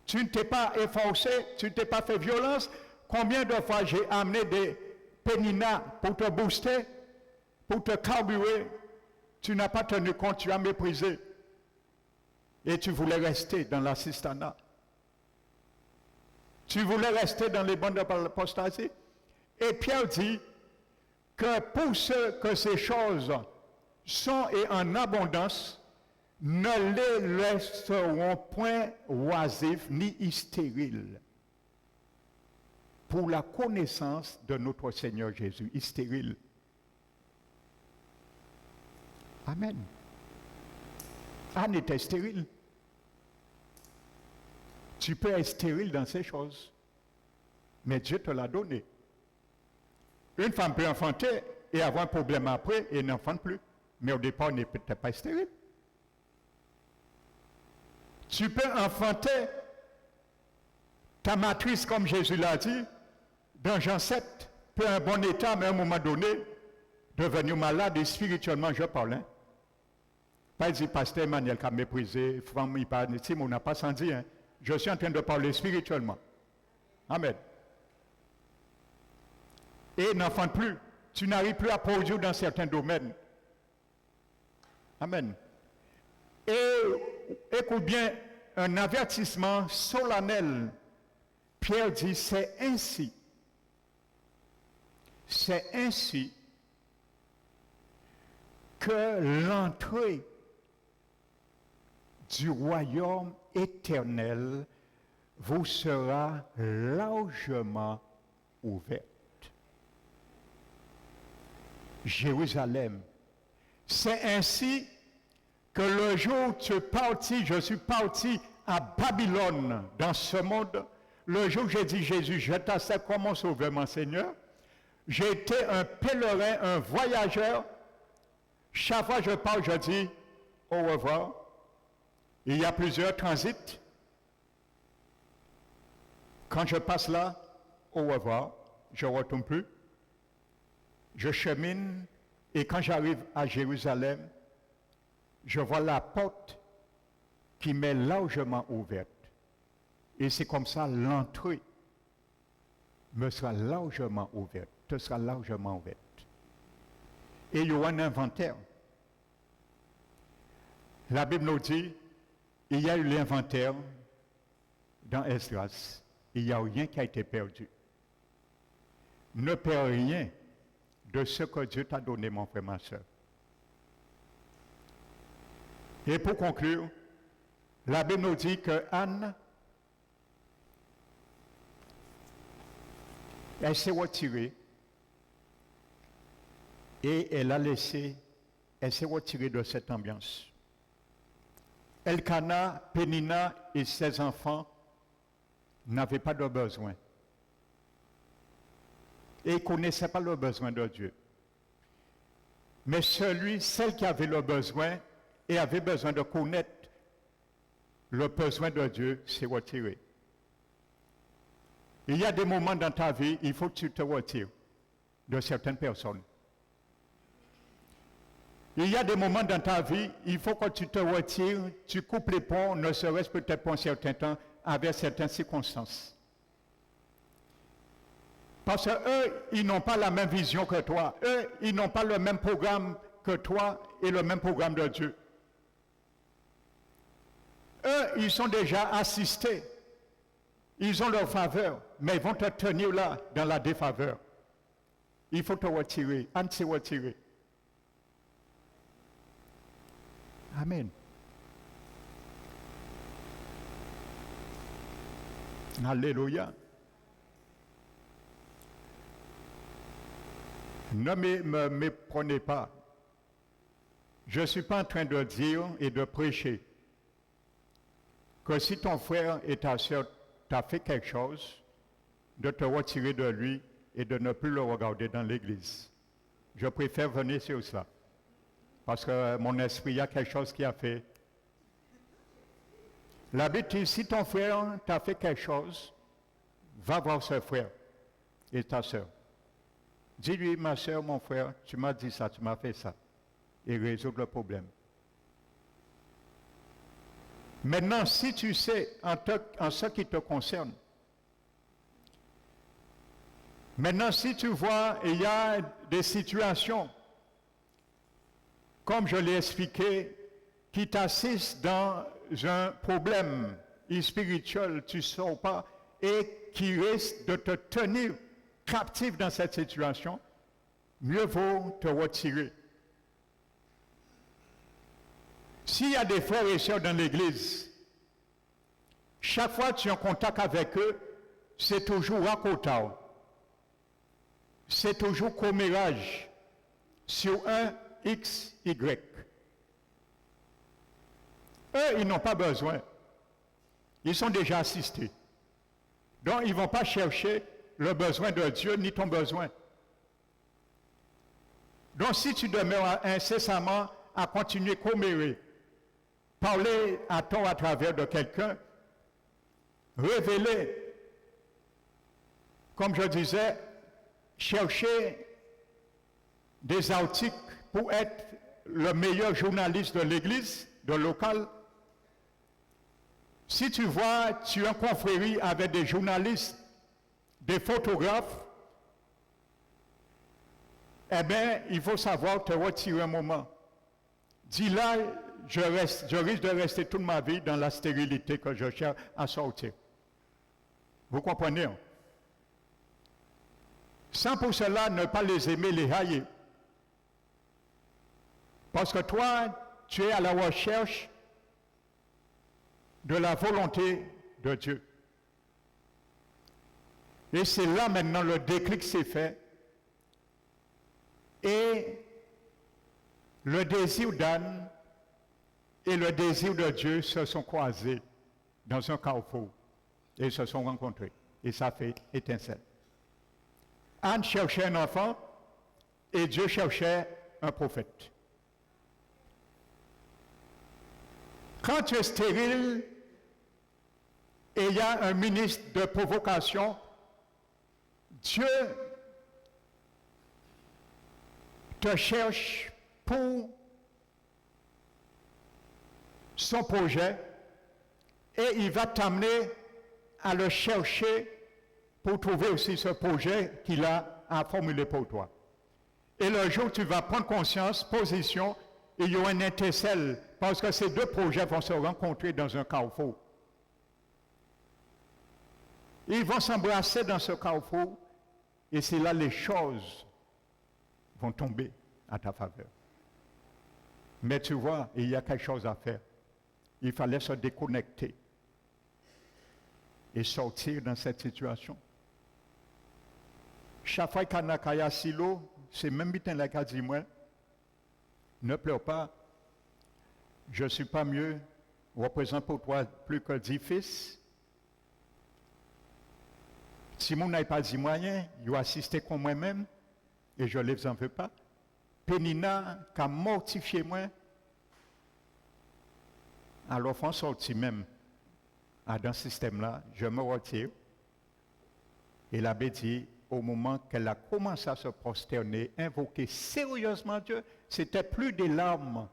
Tu ne t'es pas efforcé, tu ne t'es pas fait violence. Combien de fois j'ai amené des péninas pour te booster, pour te carburer. Tu n'as pas tenu compte, tu as méprisé. Et tu voulais rester dans l'assistanat. Tu voulais rester dans les bandes d'apostasie. Et Pierre dit que pour ceux que ces choses sont et en abondance, ne les laisseront point oisifs ni stériles pour la connaissance de notre Seigneur Jésus. Stérile. Amen. Anne était stérile. Tu peux être stérile dans ces choses, mais Dieu te l'a donné. Une femme peut enfanter et avoir un problème après et n'enfante plus, mais au départ, elle n'est peut-être pas stérile. Tu peux enfanter ta matrice, comme Jésus l'a dit, dans Jean 7, peut un bon état, mais à un moment donné, devenir malade et spirituellement, je parle. Hein? Pas dire, pasteur Emmanuel qui a méprisé, femme, il on n'a pas sans dire. Hein? Je suis en train de parler spirituellement. Amen. et n'enfantent plus. Tu n'arrives plus à produire dans certains domaines. Amen. Et écoute bien, un avertissement solennel. Pierre dit, c'est ainsi. C'est ainsi que l'entrée du royaume éternel vous sera largement ouverte. Jérusalem. C'est ainsi que le jour où tu es parti, je suis parti à Babylone, dans ce monde, le jour où j'ai dit Jésus, je t'accepte comme mon sauveur, mon Seigneur, j'ai été un pèlerin, un voyageur. Chaque fois que je parle, je dis au revoir. Il y a plusieurs transits. Quand je passe là, au revoir, je ne retourne plus. Je chemine et quand j'arrive à Jérusalem, je vois la porte qui m'est largement ouverte. Et c'est comme ça l'entrée me sera largement ouverte, te sera largement ouverte. Et il y aura un inventaire. La Bible nous dit, il y a eu l'inventaire dans Esdras. Il n'y a rien qui a été perdu. Ne perds rien de ce que Dieu t'a donné, mon frère, ma soeur. Et pour conclure, la Bible nous dit que Anne, elle s'est retirée et elle s'est retirée de cette ambiance. Elkana, Pénina et ses enfants n'avaient pas de besoin. Et ils ne connaissaient pas le besoin de Dieu. Mais celle qui avait le besoin et avait besoin de connaître le besoin de Dieu s'est retirée. Il y a des moments dans ta vie, il faut que tu te retires de certaines personnes. Il y a des moments dans ta vie, il faut que tu te retires, tu coupes les ponts, ne serait-ce peut-être pour un certain temps, avec certaines circonstances. Parce qu'eux, ils n'ont pas la même vision que toi. Eux, ils n'ont pas le même programme que toi et le même programme de Dieu. Eux, ils sont déjà assistés. Ils ont leur faveur, mais ils vont te tenir là, dans la défaveur. Il faut te retirer, anti-retirer. Amen. Alléluia. Ne me méprenez pas. Je ne suis pas en train de dire et de prêcher que si ton frère et ta soeur t'ont fait quelque chose, de te retirer de lui et de ne plus le regarder dans l'église. Je préfère venir sur ça. Parce que mon esprit, il y a quelque chose qui a fait. La Bible dit, si ton frère t'a fait quelque chose, va voir ce frère et ta soeur. Dis-lui, ma soeur, mon frère, tu m'as dit ça, tu m'as fait ça. Et résoudre le problème. Maintenant, si tu sais, en ce qui te concerne, maintenant, si tu vois, il y a des situations, comme je l'ai expliqué, qui t'assistent dans un problème spirituel, tu ne sors pas, et qui risque de te tenir captif dans cette situation, mieux vaut te retirer. S'il y a des frères et sœurs dans l'église, chaque fois que tu es en contact avec eux, c'est toujours racontard. C'est toujours commérage sur un X, Y. Eux, ils n'ont pas besoin. Ils sont déjà assistés. Donc, ils ne vont pas chercher le besoin de Dieu ni ton besoin. Donc, si tu demeures incessamment à continuer commérer, parler à tort à travers de quelqu'un, révéler, comme je disais, chercher des articles pour être le meilleur journaliste de l'église, de local. Si tu vois, tu es en confrérie avec des journalistes, des photographes, eh bien, il faut savoir te retirer un moment. Dis là, je risque de rester toute ma vie dans la stérilité que je cherche à sortir. Vous comprenez? Hein? Sans pour cela ne pas les aimer, les haïr. Parce que toi, tu es à la recherche de la volonté de Dieu. Et c'est là maintenant le déclic s'est fait. Et le désir d'Anne et le désir de Dieu se sont croisés dans un carrefour et se sont rencontrés. Et ça fait étincelle. Anne cherchait un enfant et Dieu cherchait un prophète. Quand tu es stérile et il y a un ministre de provocation, Dieu te cherche pour son projet et il va t'amener à le chercher pour trouver aussi ce projet qu'il a à formuler pour toi. Et le jour où tu vas prendre conscience, position, il y aura un intercelle parce que ces deux projets vont se rencontrer dans un carrefour. Ils vont s'embrasser dans ce carrefour et c'est là les choses vont tomber à ta faveur. Mais tu vois, il y a quelque chose à faire. Il fallait se déconnecter et sortir dans cette situation. Chaque fois qu'il y a un silo, c'est même bitin là qu'a dit moi, ne pleure pas, je ne suis pas mieux, représente pour toi plus que 10 fils. Si mon n'a pas dit moyen, il a assisté comme moi-même, et je ne les en veux pas. Pénina, qui a mortifié moi, alors on sorti même dans ce système-là, je me retire. Et l'abbé dit, au moment qu'elle a commencé à se prosterner, invoquer sérieusement Dieu, c'était plus des larmes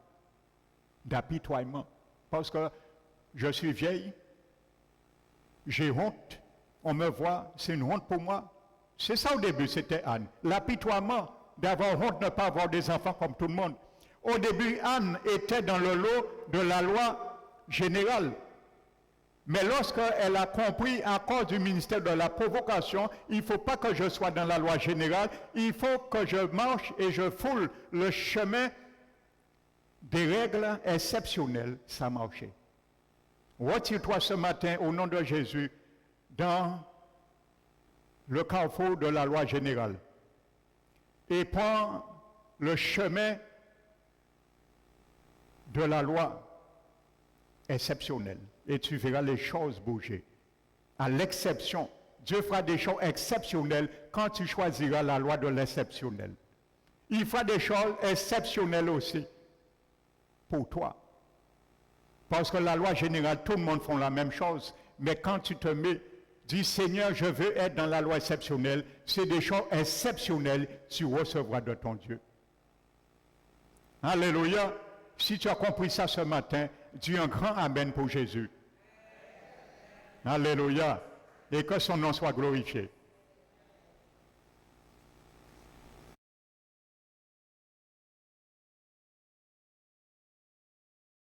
d'apitoiement. Parce que je suis vieille, j'ai honte, on me voit, c'est une honte pour moi. C'est ça au début, c'était Anne. L'apitoiement d'avoir honte de ne pas avoir des enfants comme tout le monde. Au début, Anne était dans le lot de la loi générale. Mais lorsqu'elle a compris à cause du ministère de la provocation, il ne faut pas que je sois dans la loi générale, il faut que je marche et je foule le chemin des règles exceptionnelles, ça marchait. Retire-toi ce matin au nom de Jésus dans le carrefour de la loi générale et prends le chemin de la loi exceptionnelle et tu verras les choses bouger. À l'exception, Dieu fera des choses exceptionnelles quand tu choisiras la loi de l'exceptionnel. Il fera des choses exceptionnelles aussi pour toi. Parce que la loi générale, tout le monde fait la même chose. Mais quand tu te mets, dis Seigneur, je veux être dans la loi exceptionnelle, c'est des choses exceptionnelles que tu recevras de ton Dieu. Alléluia. Si tu as compris ça ce matin, dis un grand Amen pour Jésus. Alléluia. Et que son nom soit glorifié.